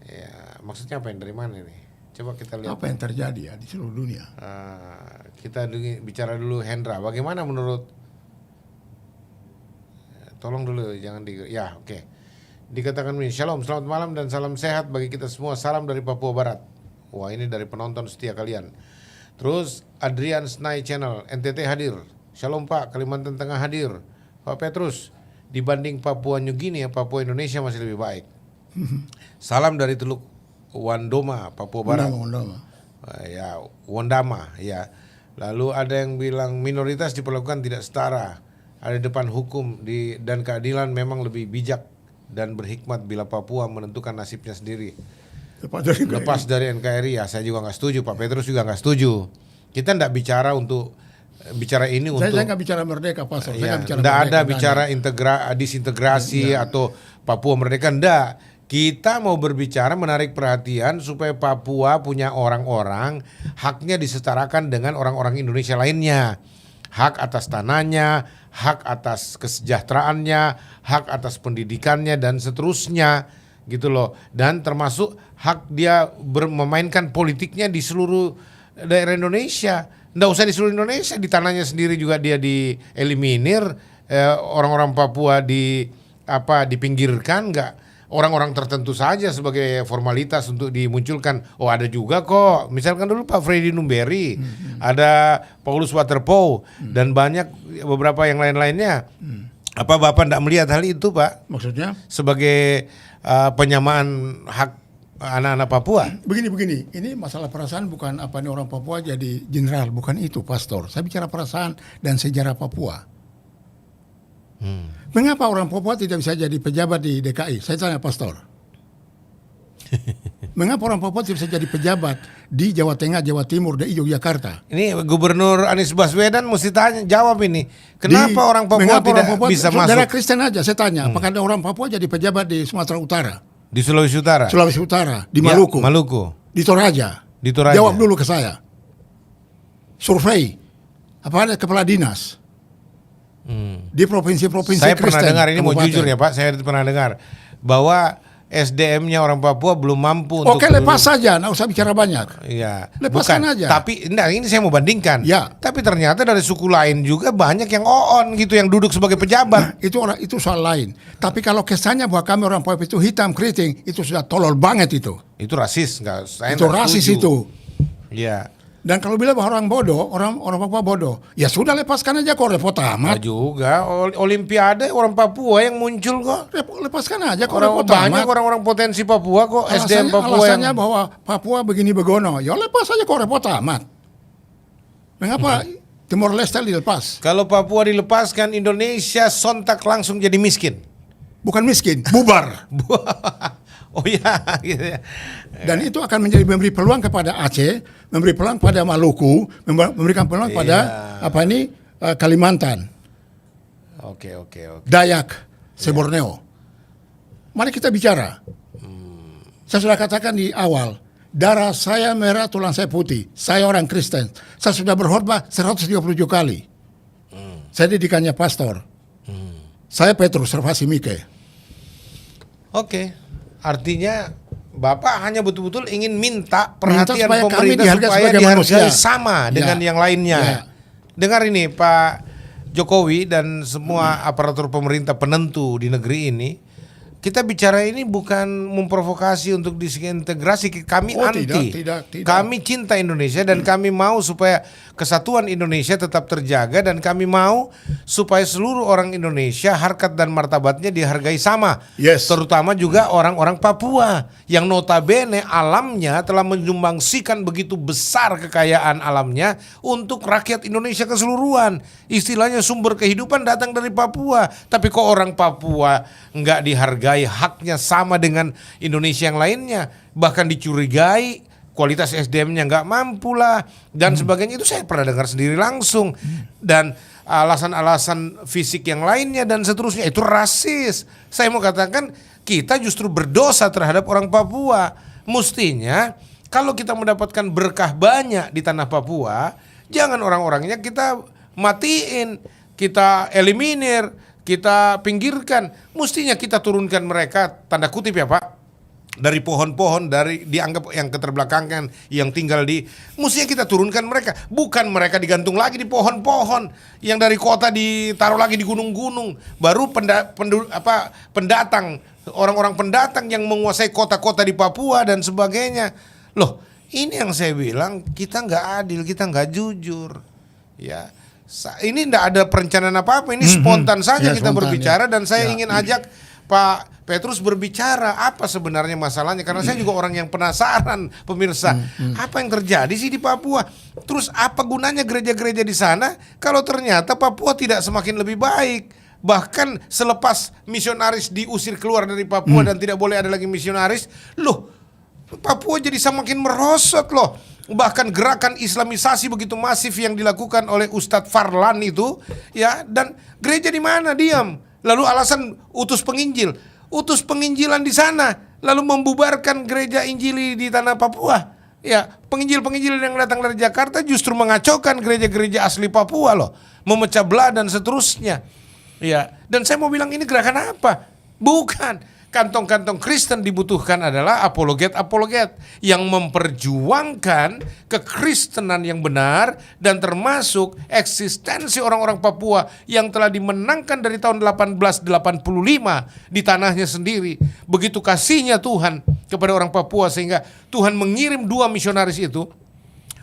Ya maksudnya apa yang dari mana ini? Coba kita lihat. Apa yang terjadi ya di seluruh dunia? Kita bicara dulu Hendra. Bagaimana menurut? Tolong dulu, jangan ya oke. Dikatakan begini, shalom, selamat malam dan salam sehat bagi kita semua. Salam dari Papua Barat. Wah ini dari penonton setia kalian. Terus Adrian Snai Channel, NTT hadir. Shalom Pak, Kalimantan Tengah hadir. Pak Petrus, dibanding Papua New Guinea, Papua Indonesia masih lebih baik. Salam dari Teluk Wandoma, Papua Barat. Wondama, ya. Lalu ada yang bilang minoritas diperlakukan tidak setara. Ada depan hukum dan keadilan memang lebih bijak dan berhikmat bila Papua menentukan nasibnya sendiri. Lepas dari NKRI, ya saya juga nggak setuju. Pak Petrus juga nggak setuju. Kita tidak bicara ini untuk. Saya nggak bicara merdeka, Pastor. Saya Tidak ada bicara disintegrasi atau Papua merdeka. Enggak. Kita mau berbicara menarik perhatian supaya Papua punya orang-orang haknya disetarakan dengan orang-orang Indonesia lainnya. Hak atas tanahnya, hak atas kesejahteraannya, hak atas pendidikannya dan seterusnya gitu loh. Dan termasuk hak dia memainkan politiknya di seluruh daerah Indonesia. Nggak usah di seluruh Indonesia, di tanahnya sendiri juga dia dieliminir, orang-orang Papua dipinggirkan, nggak orang-orang tertentu saja sebagai formalitas untuk dimunculkan. Oh ada juga kok, misalkan dulu Pak Freddy Numberi, ada Paulus Waterpauw dan banyak beberapa yang lain-lainnya. Apa Bapak tidak melihat hal itu, Pak? Maksudnya? Sebagai penyamaan hak anak-anak Papua? Begini, ini masalah perasaan bukan apa nih orang Papua jadi jenderal, bukan itu, Pastor. Saya bicara perasaan dan sejarah Papua. Mengapa orang Papua tidak bisa jadi pejabat di DKI? Saya tanya, Pastor. Mengapa orang Papua tidak bisa jadi pejabat di Jawa Tengah, Jawa Timur, di Yogyakarta? Ini Gubernur Anies Baswedan mesti jawab ini. Kenapa orang Papua mengapa tidak orang Papua, bisa saudara masuk Kristen aja, saya tanya, apakah ada orang Papua jadi pejabat di Sumatera Utara, di Sulawesi Utara? Sulawesi Utara, di Ya, Maluku, Maluku. di Toraja? Di Toraja. Jawab dulu ke saya. Survei, apa ada kepala dinas di provinsi-provinsi Saya Kristen? pernah dengar, ini mau kabupaten. jujur ya Pak, saya pernah dengar bahwa SDM-nya orang Papua belum mampu untuk Oke, lepas saja, nggak usah bicara banyak. Iya, Lepaskan bukan. aja. Tapi enggak, ini saya mau bandingkan. Ya. Tapi ternyata dari suku lain juga banyak yang on gitu, yang duduk sebagai pejabat. Itu soal lain. Tapi kalau kesannya bahwa kami orang Papua itu hitam keriting, itu sudah tolol banget itu. Itu rasis, enggak? Saya Itu enggak rasis setuju. itu. Iya. Dan kalau bilang bahwa orang bodoh, orang Papua bodoh, ya sudah lepaskan aja kok, repot Enggak amat. juga. Olimpiade orang Papua yang muncul kok. Lepaskan aja kok, Orang repot banyak amat. orang-orang potensi Papua kok. SDM Papua Alasannya yang bahwa Papua begini begono, ya lepas aja kok, repot amat. Mengapa Timor Leste dilepas? kalau Papua dilepaskan, Indonesia sontak langsung jadi miskin. Bukan miskin, bubar. Oh ya, gitu ya. Dan itu akan memberi peluang kepada Aceh, memberi peluang pada Maluku, memberikan peluang pada Kalimantan, Oke. Dayak, Borneo. Mari kita bicara. Saya sudah katakan di awal, darah saya merah, tulang saya putih. Saya orang Kristen. Saya sudah berkhotbah 137 kali. Saya didikannya pastor. Saya Petrus Servasi Mike. Oke. Artinya Bapak hanya betul-betul ingin minta perhatian supaya kami pemerintah dihargai supaya sebagai dihargai manusia. sama dengan Ya. yang lainnya. Ya. Dengar ini Pak Jokowi dan semua aparatur pemerintah penentu di negeri ini. Kita bicara ini bukan memprovokasi untuk disintegrasi. Kami Oh, anti. tidak. Kami cinta Indonesia dan kami mau supaya kesatuan Indonesia tetap terjaga, dan kami mau supaya seluruh orang Indonesia harkat dan martabatnya dihargai sama. Yes. Terutama juga orang-orang Papua yang notabene alamnya telah menyumbangsikan begitu besar kekayaan alamnya untuk rakyat Indonesia keseluruhan. Istilahnya sumber kehidupan datang dari Papua. Tapi kok orang Papua nggak dihargai, haknya sama dengan Indonesia yang lainnya, bahkan dicurigai kualitas SDM-nya nggak mampu lah dan sebagainya. Itu saya pernah dengar sendiri langsung. Dan alasan-alasan fisik yang lainnya dan seterusnya itu rasis. Saya mau katakan kita justru berdosa terhadap orang Papua. Mestinya kalau kita mendapatkan berkah banyak di tanah Papua, jangan orang-orangnya kita matiin, kita eliminir, kita pinggirkan. Mestinya kita turunkan mereka, tanda kutip ya Pak, dari pohon-pohon, dari dianggap yang keterbelakangan, yang tinggal di, mestinya kita turunkan mereka, bukan mereka digantung lagi di pohon-pohon, yang dari kota ditaruh lagi di gunung-gunung. Baru pendatang, orang-orang pendatang yang menguasai kota-kota di Papua dan sebagainya. Loh, ini yang saya bilang, kita nggak adil, kita nggak jujur, ya. Ini tidak ada perencanaan apa-apa, ini spontan saja Ya, kita spontan, berbicara, ya. dan saya Ya. ingin ajak Pak Petrus berbicara apa sebenarnya masalahnya, karena saya juga orang yang penasaran, pemirsa. Apa yang terjadi sih di Papua? Terus apa gunanya gereja-gereja di sana kalau ternyata Papua tidak semakin lebih baik? Bahkan selepas misionaris diusir keluar dari Papua dan tidak boleh ada lagi misionaris, loh, Papua jadi semakin merosot loh. Bahkan gerakan Islamisasi begitu masif yang dilakukan oleh Ustadz Farlan itu, ya, dan gereja di mana diam. Lalu alasan utus penginjil, utus penginjilan di sana, lalu membubarkan gereja Injili di tanah Papua. Ya, penginjil-penginjil yang datang dari Jakarta justru mengacaukan gereja-gereja asli Papua loh, memecah belah dan seterusnya. Ya, dan saya mau bilang ini gerakan apa? Bukan. Kantong-kantong Kristen dibutuhkan adalah apologet-apologet yang memperjuangkan kekristenan yang benar dan termasuk eksistensi orang-orang Papua yang telah dimenangkan dari tahun 1885 di tanahnya sendiri. Begitu kasihnya Tuhan kepada orang Papua sehingga Tuhan mengirim 2 misionaris itu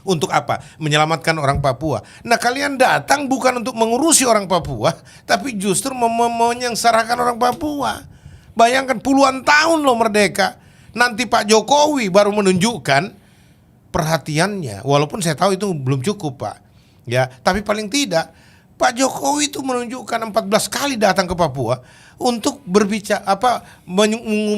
Untuk apa? Menyelamatkan orang Papua. Nah, kalian datang bukan untuk mengurusi orang Papua, tapi justru menyengsarakan orang Papua. Bayangkan puluhan tahun loh merdeka. Nanti Pak Jokowi baru menunjukkan perhatiannya. Walaupun saya tahu itu belum cukup, Pak. Ya, tapi paling tidak Pak Jokowi itu menunjukkan 14 kali datang ke Papua untuk berbicara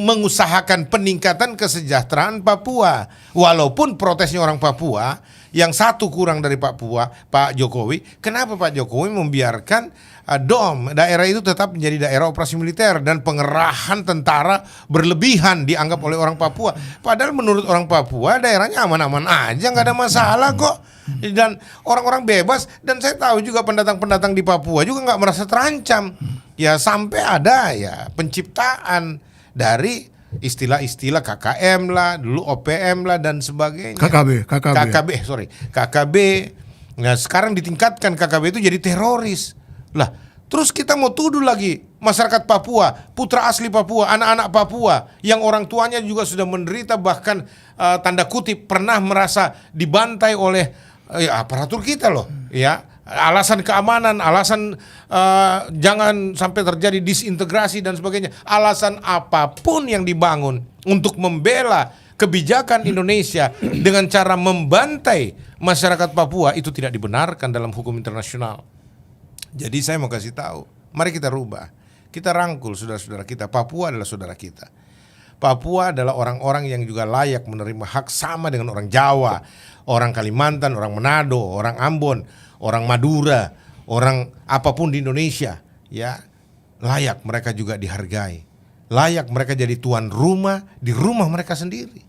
mengusahakan peningkatan kesejahteraan Papua. Walaupun protesnya orang Papua, yang satu kurang dari Pak Jokowi, kenapa Pak Jokowi membiarkan DOM, daerah itu tetap menjadi daerah operasi militer dan pengerahan tentara berlebihan dianggap oleh orang Papua. Padahal menurut orang Papua daerahnya aman-aman aja, nggak ada masalah kok. Dan orang-orang bebas, dan saya tahu juga pendatang-pendatang di Papua juga nggak merasa terancam. Ya sampai ada ya penciptaan dari istilah-istilah KKM lah, dulu OPM lah dan sebagainya. KKB. Nah, sekarang ditingkatkan KKB itu jadi teroris. Lah, terus kita mau tuduh lagi masyarakat Papua, putra asli Papua, anak-anak Papua yang orang tuanya juga sudah menderita, bahkan tanda kutip pernah merasa dibantai oleh aparatur kita loh, ya. Alasan keamanan, alasan jangan sampai terjadi disintegrasi dan sebagainya. Alasan apapun yang dibangun untuk membela kebijakan Indonesia dengan cara membantai masyarakat Papua itu tidak dibenarkan dalam hukum internasional. Jadi saya mau kasih tahu, mari kita rubah. Kita rangkul saudara-saudara kita. Papua adalah saudara kita. Papua adalah orang-orang yang juga layak menerima hak sama dengan orang Jawa, orang Kalimantan, orang Manado, orang Ambon, orang Madura, orang apapun di Indonesia, ya. Layak mereka juga dihargai. Layak mereka jadi tuan rumah di rumah mereka sendiri.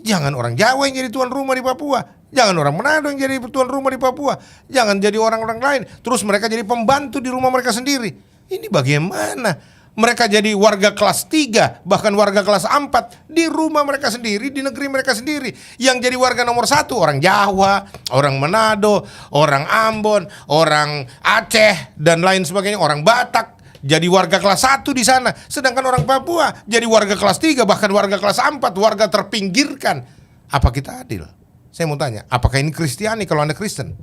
Jangan orang Jawa yang jadi tuan rumah di Papua. Jangan orang Manado yang jadi tuan rumah di Papua. Jangan jadi orang-orang lain. Terus mereka jadi pembantu di rumah mereka sendiri. Ini bagaimana? Mereka jadi warga kelas 3, bahkan warga kelas 4 di rumah mereka sendiri, di negeri mereka sendiri. Yang jadi warga nomor 1 orang Jawa, orang Manado, orang Ambon, orang Aceh dan lain sebagainya, orang Batak jadi warga kelas 1 di sana. Sedangkan orang Papua jadi warga kelas 3, bahkan warga kelas 4, warga terpinggirkan. Apa kita adil? Saya mau tanya, apakah ini Kristiani kalau Anda Kristen?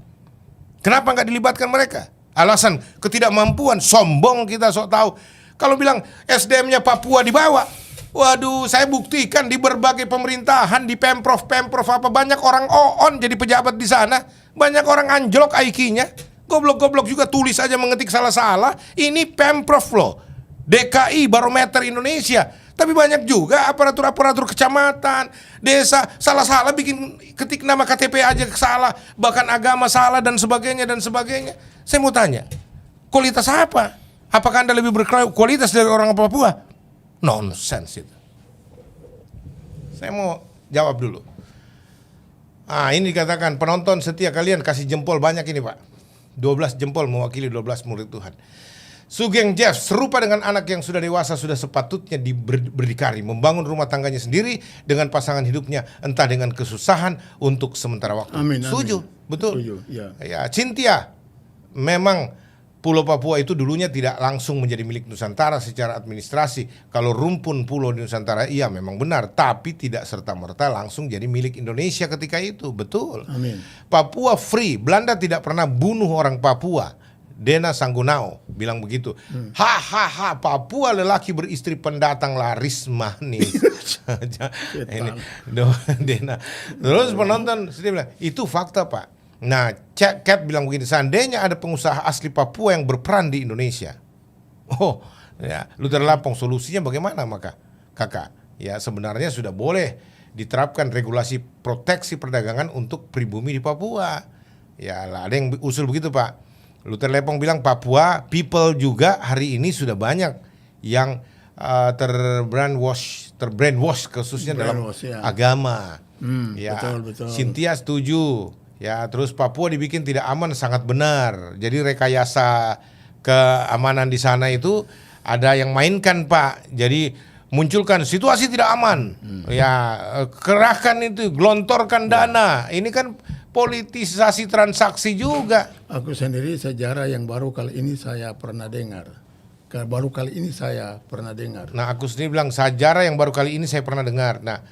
Kenapa nggak dilibatkan mereka? Alasan ketidakmampuan, sombong kita sok tahu. Kalau bilang SDM-nya Papua dibawa, waduh, saya buktikan di berbagai pemerintahan, di Pemprov apa, banyak orang OON jadi pejabat di sana, banyak orang anjlok IQ-nya, goblok-goblok juga tulis aja mengetik salah-salah. Ini Pemprov loh, DKI Barometer Indonesia. Tapi banyak juga aparatur-aparatur kecamatan, desa, salah-salah bikin ketik nama KTP aja salah, bahkan agama salah dan sebagainya dan sebagainya. Saya mau tanya, kualitas apa? Apakah Anda lebih berkualitas dari orang Papua? Nonsense itu. Saya mau jawab dulu. Ini dikatakan penonton setia kalian kasih jempol banyak ini, Pak. 12 jempol mewakili 12 murid Tuhan. Sugeng Jeff serupa dengan anak yang sudah dewasa, sudah sepatutnya berdikari, membangun rumah tangganya sendiri dengan pasangan hidupnya, entah dengan kesusahan untuk sementara waktu. Amin. Setuju, betul. Setuju, ya. Ya, Cynthia, memang Pulau Papua itu dulunya tidak langsung menjadi milik Nusantara secara administrasi. Kalau rumpun pulau di Nusantara, iya memang benar, tapi tidak serta-merta langsung jadi milik Indonesia ketika itu, betul. Amin. Papua free, Belanda tidak pernah bunuh orang Papua. Dena Sanggunao bilang begitu. Hahaha, Papua lelaki beristri pendatang laris manis. Ini Dena. Terus penonton sedih bilang, itu fakta, Pak. Nah, Cat bilang begini, seandainya ada pengusaha asli Papua yang berperan di Indonesia. Oh, ya, Luther Lampong, solusinya bagaimana maka? Kakak, ya sebenarnya sudah boleh diterapkan regulasi proteksi perdagangan untuk pribumi di Papua. Ya, lah ada yang usul begitu, Pak. Luther Lampong bilang Papua people juga hari ini sudah banyak yang terbrainwash khususnya dalam agama. Ya, betul. Cynthia setuju. Ya, terus Papua dibikin tidak aman, sangat benar. Jadi rekayasa keamanan di sana itu ada yang mainkan, Pak. Jadi munculkan situasi tidak aman. Ya, kerahkan itu, gelontorkan dana. Ini kan politisasi transaksi juga. Aku sendiri sejarah yang baru kali ini saya pernah dengar. Nah, aku sendiri bilang sejarah yang baru kali ini saya pernah dengar. Nah,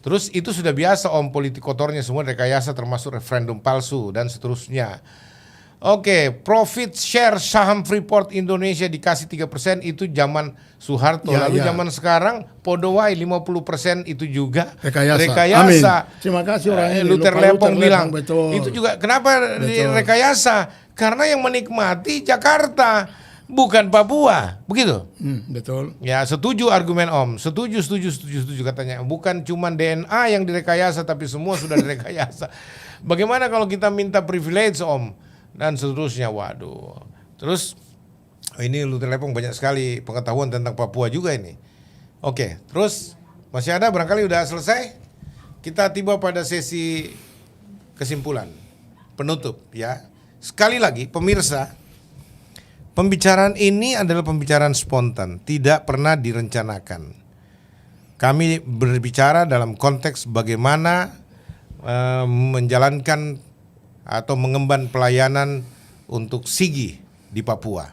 Terus itu sudah biasa Om, politik kotornya semua rekayasa termasuk referendum palsu dan seterusnya. Oke, profit share saham Freeport Indonesia dikasih 3% itu zaman Soeharto. Ya, Lalu ya. zaman sekarang Podowai 50% itu juga rekayasa. Amin. Terima kasih orang ini. Luther Lupa Lepong bilang betul. itu juga kenapa Betul. rekayasa? Karena yang menikmati Jakarta bukan Papua, begitu? Betul. Ya, setuju argumen Om. Setuju katanya. Bukan cuma DNA yang direkayasa tapi semua sudah direkayasa. Bagaimana kalau kita minta privilege Om dan seterusnya? Waduh. Terus ini Luther Lepong banyak sekali pengetahuan tentang Papua juga ini. Oke, terus masih ada barangkali udah selesai? Kita tiba pada sesi kesimpulan penutup ya. Sekali lagi pemirsa, pembicaraan ini adalah pembicaraan spontan, tidak pernah direncanakan. Kami berbicara dalam konteks bagaimana menjalankan atau mengemban pelayanan untuk Sigi di Papua.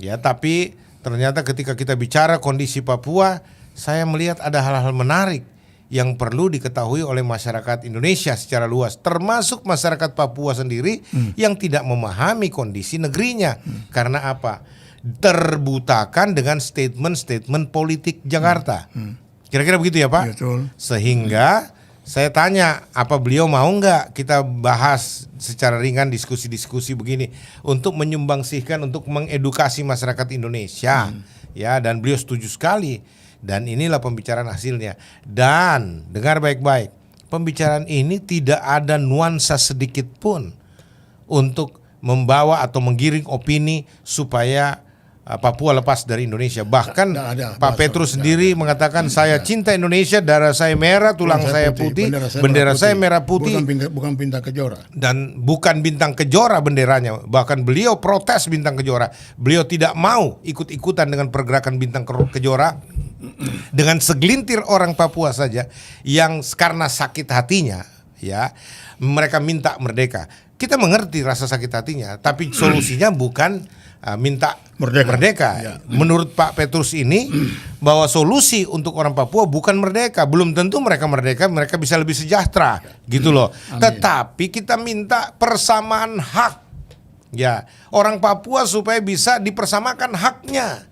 Ya, tapi ternyata ketika kita bicara kondisi Papua, saya melihat ada hal-hal menarik yang perlu diketahui oleh masyarakat Indonesia secara luas, termasuk masyarakat Papua sendiri yang tidak memahami kondisi negerinya. Karena apa? Terbutakan dengan statement-statement politik Jakarta. Kira-kira begitu ya Pak? Betul. Sehingga saya tanya, apa beliau mau nggak kita bahas secara ringan diskusi-diskusi begini untuk menyumbangsihkan, untuk mengedukasi masyarakat Indonesia, ya, dan beliau setuju sekali. Dan inilah pembicaraan hasilnya. Dan dengar baik-baik, pembicaraan ini tidak ada nuansa sedikit pun untuk membawa atau menggiring opini supaya Papua lepas dari Indonesia. Bahkan Pak Petrus sendiri mengatakan saya cinta Indonesia, darah saya merah, tulang saya putih, bendera saya merah putih. Bukan bintang kejora. Dan bukan bintang kejora benderanya. Bahkan beliau protes bintang kejora. Beliau tidak mau ikut-ikutan dengan pergerakan bintang kejora. Dengan segelintir orang Papua saja yang karena sakit hatinya, ya, mereka minta merdeka. Kita mengerti rasa sakit hatinya, tapi solusinya bukan minta merdeka. Ya. Menurut Pak Petrus ini bahwa solusi untuk orang Papua bukan merdeka. Belum tentu mereka merdeka, mereka bisa lebih sejahtera, gitu loh. Amin. Tetapi kita minta persamaan hak. Ya, orang Papua supaya bisa dipersamakan haknya.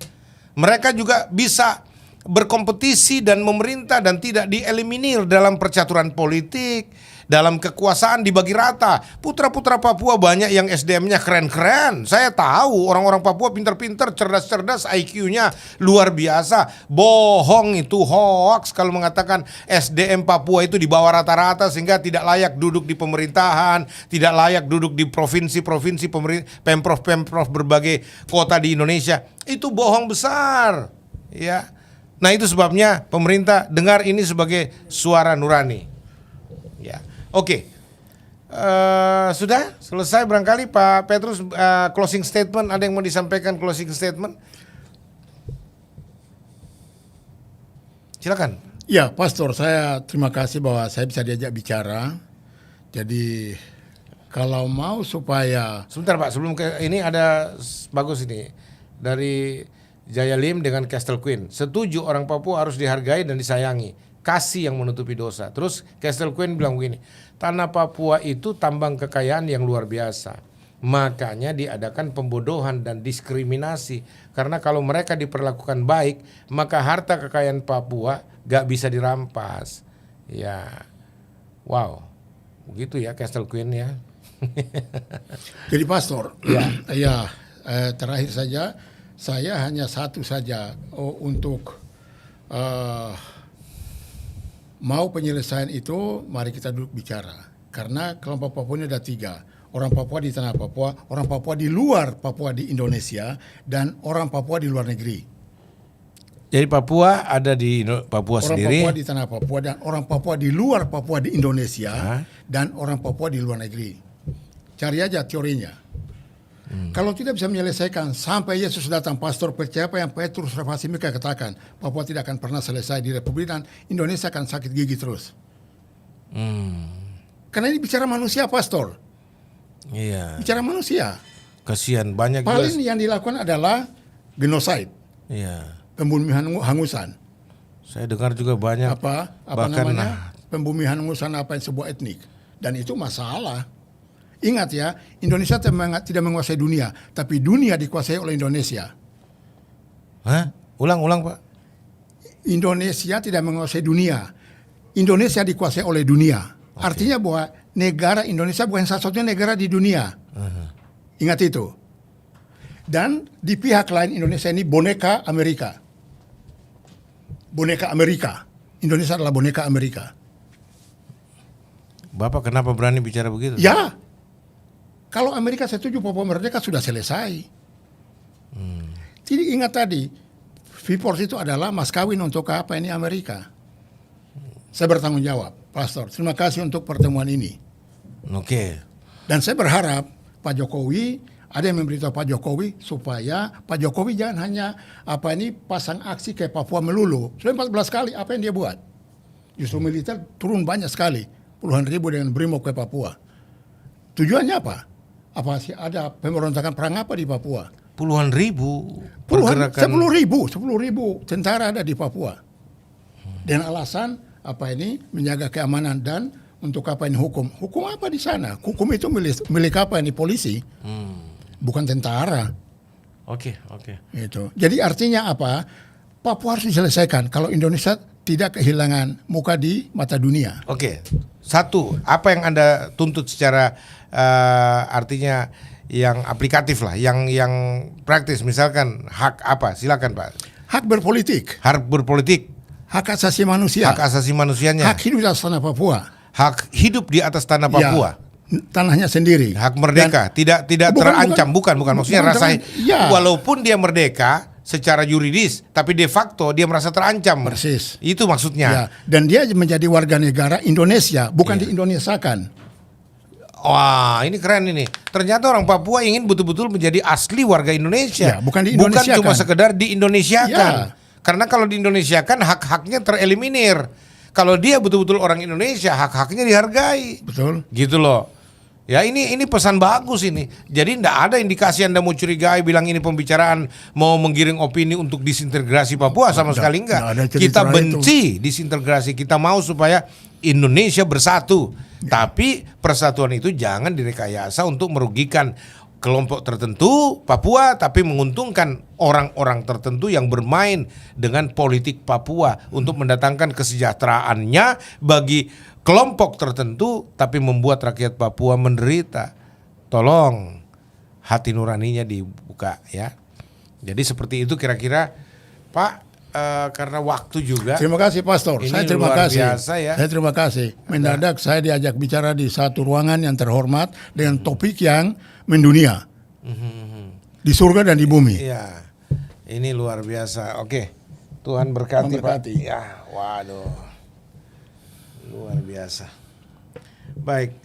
Mereka juga bisa berkompetisi dan memerintah dan tidak dieliminir dalam percaturan politik, dalam kekuasaan dibagi rata. Putra-putra Papua banyak yang SDM-nya keren-keren. Saya tahu orang-orang Papua pintar-pintar, cerdas-cerdas, IQ-nya luar biasa. Bohong itu, hoax kalau mengatakan SDM Papua itu di bawah rata-rata sehingga tidak layak duduk di pemerintahan, tidak layak duduk di provinsi-provinsi, pemprov-pemprov berbagai kota di Indonesia. Itu bohong besar, ya. Nah, itu sebabnya pemerintah dengar ini sebagai suara nurani. Ya, oke. Sudah selesai barangkali Pak Petrus, closing statement. Ada yang mau disampaikan closing statement? Silakan. Ya, Pastor, saya terima kasih bahwa saya bisa diajak bicara. Jadi kalau mau supaya Sebentar Pak, sebelum ini ada bagus ini dari Jaya Lim dengan Castle Queen. Setuju orang Papua harus dihargai dan disayangi. Kasih yang menutupi dosa. Terus Castle Queen bilang begini, tanah Papua itu tambang kekayaan yang luar biasa. Makanya diadakan pembodohan dan diskriminasi. Karena kalau mereka diperlakukan baik, maka harta kekayaan Papua gak bisa dirampas. Ya, wow, begitu ya Castle Queen ya. jadi Pastor, ya, terakhir saja. Saya hanya satu saja untuk mau penyelesaian itu, mari kita duduk bicara. Karena kelompok Papua ini ada 3. Orang Papua di tanah Papua, orang Papua di luar Papua di Indonesia, dan orang Papua di luar negeri. Jadi Papua ada di Papua Orang sendiri. Papua di tanah Papua dan orang Papua di luar Papua di Indonesia, dan orang Papua di luar negeri. Cari aja teorinya. Kalau tidak bisa menyelesaikan sampai Yesus datang, Pastor, percaya apa yang Petrus Raffasimika katakan, Papua tidak akan pernah selesai di Republik dan Indonesia akan sakit gigi terus. Karena ini bicara manusia, Pastor. Iya. Bicara manusia. Kasihan banyak Paling yang dilakukan adalah genocide, Iya. pembunuhan hangusan. Saya dengar juga banyak Apa bahkan namanya? pembumian urusan apa yang sebuah etnik. Dan itu masalah. Ingat ya, Indonesia tidak menguasai dunia, tapi dunia dikuasai oleh Indonesia. Hah? Ulang Pak. Indonesia tidak menguasai dunia. Indonesia dikuasai oleh dunia. Artinya bahwa negara Indonesia bukan satu-satunya negara di dunia. Ingat itu. Dan di pihak lain Indonesia ini boneka Amerika. Boneka Amerika. Indonesia adalah boneka Amerika. Bapak kenapa berani bicara begitu? Ya. Kalau Amerika setuju Papua merdeka sudah selesai. Jadi ingat tadi, Freeport itu adalah mas kawin untuk apa ini Amerika. Saya bertanggung jawab, Pastor. Terima kasih untuk pertemuan ini. Oke. Dan saya berharap Pak Jokowi, ada yang memberitahu Pak Jokowi supaya Pak Jokowi jangan hanya pasang aksi ke Papua melulu. Sudah 14 kali apa yang dia buat. Justru militer turun banyak sekali, puluhan ribu dengan brimob ke Papua. Tujuannya apa? Apa sih ada pemberontakan perang apa di Papua? Puluhan ribu Puluhan, pergerakan. 10 ribu tentara ada di Papua. Dengan alasan menjaga keamanan dan untuk apa ini hukum. Hukum apa di sana? Hukum itu milik apa ini polisi? Bukan tentara. Oke. Itu. Jadi artinya apa? Papua harus diselesaikan kalau Indonesia tidak kehilangan muka di mata dunia. Oke. Satu, apa yang Anda tuntut secara artinya yang aplikatif lah, yang praktis, misalkan hak apa? Silakan Pak. Hak berpolitik, Hak berpolitik, hak asasi manusia, hak asasi manusianya, hak hidup di atas tanah Papua, hak hidup di atas tanah Papua. Ya, tanahnya sendiri, Hak merdeka, tidak terancam, bukan maksudnya rasa ya. walaupun dia merdeka secara yuridis, tapi de facto dia merasa terancam. Persis. Itu maksudnya. Ya, dan dia menjadi warga negara Indonesia, bukan diindonesiakan. Wah, ini keren ini. Ternyata orang Papua ingin betul-betul menjadi asli warga Indonesia. Ya, bukan diindonesiakan. Bukan cuma sekedar diindonesiakan. Ya. Karena kalau diindonesiakan hak-haknya tereliminir. Kalau dia betul-betul orang Indonesia, hak-haknya dihargai. Betul. Gitu loh. Ya ini pesan bagus ini. Jadi tidak ada indikasi Anda mau curigai bilang ini pembicaraan mau menggiring opini untuk disintegrasi Papua, sama sekali enggak. ada cerita Kita itu. benci disintegrasi. Kita mau supaya Indonesia bersatu. Tapi persatuan itu jangan direkayasa untuk merugikan kelompok tertentu Papua, tapi menguntungkan orang-orang tertentu yang bermain dengan politik Papua untuk mendatangkan kesejahteraannya bagi kelompok tertentu, tapi membuat rakyat Papua menderita. Tolong hati nuraninya dibuka ya. Jadi seperti itu kira-kira Pak. Karena waktu juga. Terima kasih Pastor. Ini Saya terima luar kasih. biasa, ya. Saya terima kasih. Mendadak saya diajak bicara di satu ruangan yang terhormat dengan topik yang mendunia. Di surga dan di bumi. Iya. Ini luar biasa. Oke. Tuhan berkati, Memberkati. Pak. Ya, waduh. Luar biasa. Baik,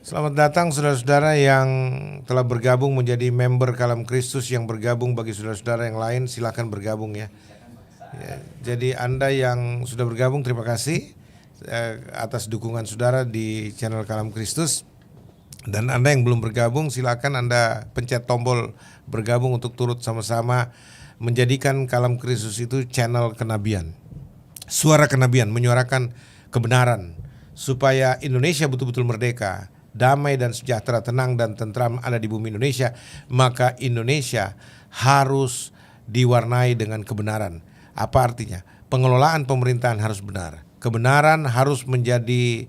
selamat datang saudara-saudara yang telah bergabung menjadi member Kalam Kristus. Yang bergabung, bagi saudara-saudara yang lain silakan bergabung ya. Jadi Anda yang sudah bergabung terima kasih atas dukungan saudara di channel Kalam Kristus. Dan Anda yang belum bergabung silakan Anda pencet tombol bergabung untuk turut sama-sama menjadikan Kalam Kristus itu channel kenabian. Suara kenabian, menyuarakan kebenaran supaya Indonesia betul-betul merdeka, damai dan sejahtera, tenang dan tentram ada di bumi Indonesia. Maka Indonesia harus diwarnai dengan kebenaran. Apa artinya? Pengelolaan pemerintahan harus benar. Kebenaran harus menjadi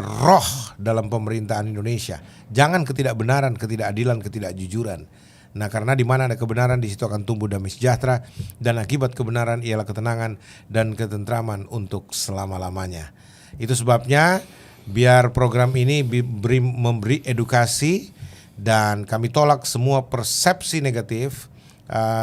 roh dalam pemerintahan Indonesia. Jangan ketidakbenaran, ketidakadilan, ketidakjujuran. Nah, karena di mana ada kebenaran, di situ akan tumbuh damai sejahtera, dan akibat kebenaran ialah ketenangan dan ketentraman untuk selama-lamanya. Itu sebabnya biar program ini memberi edukasi, dan kami tolak semua persepsi negatif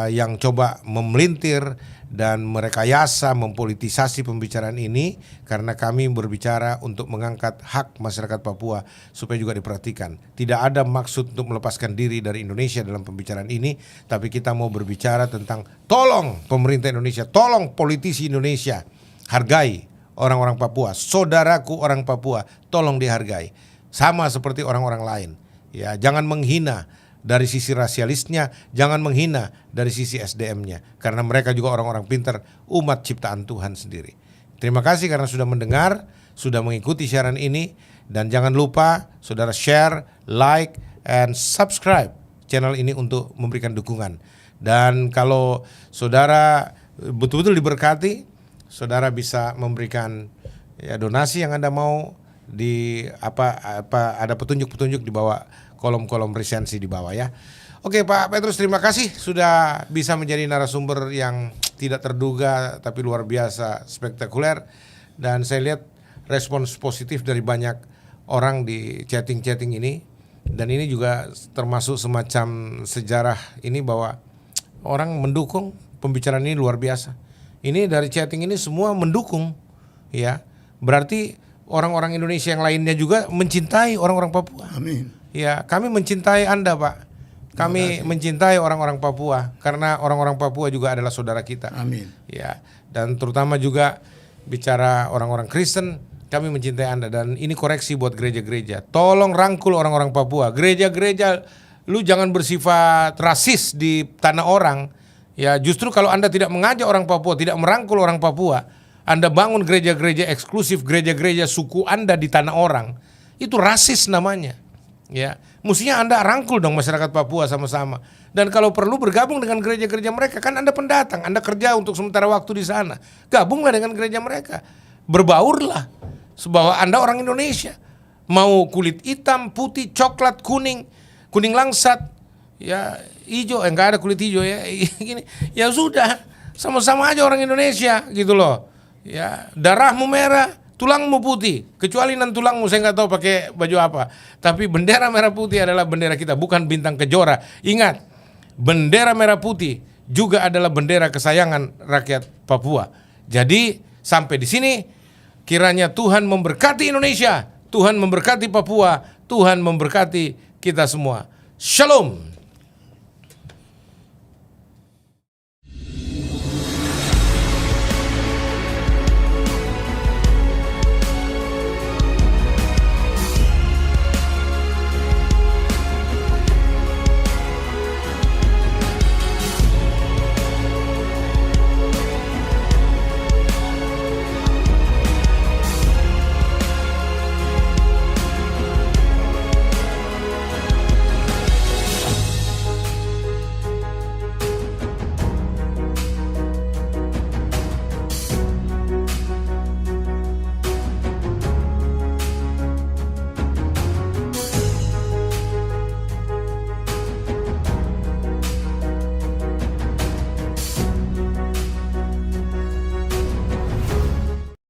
yang coba memelintir dan merekayasa, mempolitisasi pembicaraan ini, karena kami berbicara untuk mengangkat hak masyarakat Papua supaya juga diperhatikan. Tidak ada maksud untuk melepaskan diri dari Indonesia dalam pembicaraan ini, tapi kita mau berbicara tentang tolong pemerintah Indonesia, tolong politisi Indonesia, hargai orang-orang Papua, saudaraku orang Papua, tolong dihargai sama seperti orang-orang lain. Ya, jangan menghina dari sisi rasialisnya, jangan menghina dari sisi SDM-nya, karena mereka juga orang-orang pintar, umat ciptaan Tuhan sendiri. Terima kasih karena sudah mendengar, sudah mengikuti siaran ini, dan jangan lupa saudara share, like, and subscribe channel ini untuk memberikan dukungan. Dan kalau saudara betul-betul diberkati, saudara bisa memberikan ya donasi yang Anda mau di ada petunjuk-petunjuk di bawah kolom-kolom resensi di bawah ya. Oke Pak Petrus, terima kasih sudah bisa menjadi narasumber yang tidak terduga tapi luar biasa spektakuler, dan saya lihat respons positif dari banyak orang di chatting-chatting ini, dan ini juga termasuk semacam sejarah ini bahwa orang mendukung pembicaraan ini luar biasa. Ini dari chatting ini semua mendukung ya. Berarti orang-orang Indonesia yang lainnya juga mencintai orang-orang Papua. Amin. Ya, kami mencintai Anda, Pak. Kami mencintai orang-orang Papua karena orang-orang Papua juga adalah saudara kita. Amin. Ya, dan terutama juga bicara orang-orang Kristen, kami mencintai Anda, dan ini koreksi buat gereja-gereja. Tolong rangkul orang-orang Papua. Gereja-gereja, lu jangan bersifat rasis di tanah orang. Ya, justru kalau Anda tidak mengajak orang Papua, tidak merangkul orang Papua, Anda bangun gereja-gereja eksklusif, gereja-gereja suku Anda di tanah orang, itu rasis namanya. Ya, mestinya Anda rangkul dong masyarakat Papua sama-sama. Dan kalau perlu bergabung dengan gereja-gereja mereka, kan Anda pendatang, Anda kerja untuk sementara waktu di sana. Gabunglah dengan gereja mereka. Berbaurlah bahwa Anda orang Indonesia. Mau kulit hitam, putih, coklat, kuning, kuning langsat, ya hijau, enggak ada kulit hijau ya. Gini, ya sudah, sama-sama aja orang Indonesia gitu loh. Ya, darahmu merah, tulangmu putih, kecuali nan tulangmu saya nggak tahu pakai baju apa. Tapi bendera merah putih adalah bendera kita, bukan bintang kejora. Ingat, bendera merah putih juga adalah bendera kesayangan rakyat Papua. Jadi sampai di sini, kiranya Tuhan memberkati Indonesia, Tuhan memberkati Papua, Tuhan memberkati kita semua. Shalom.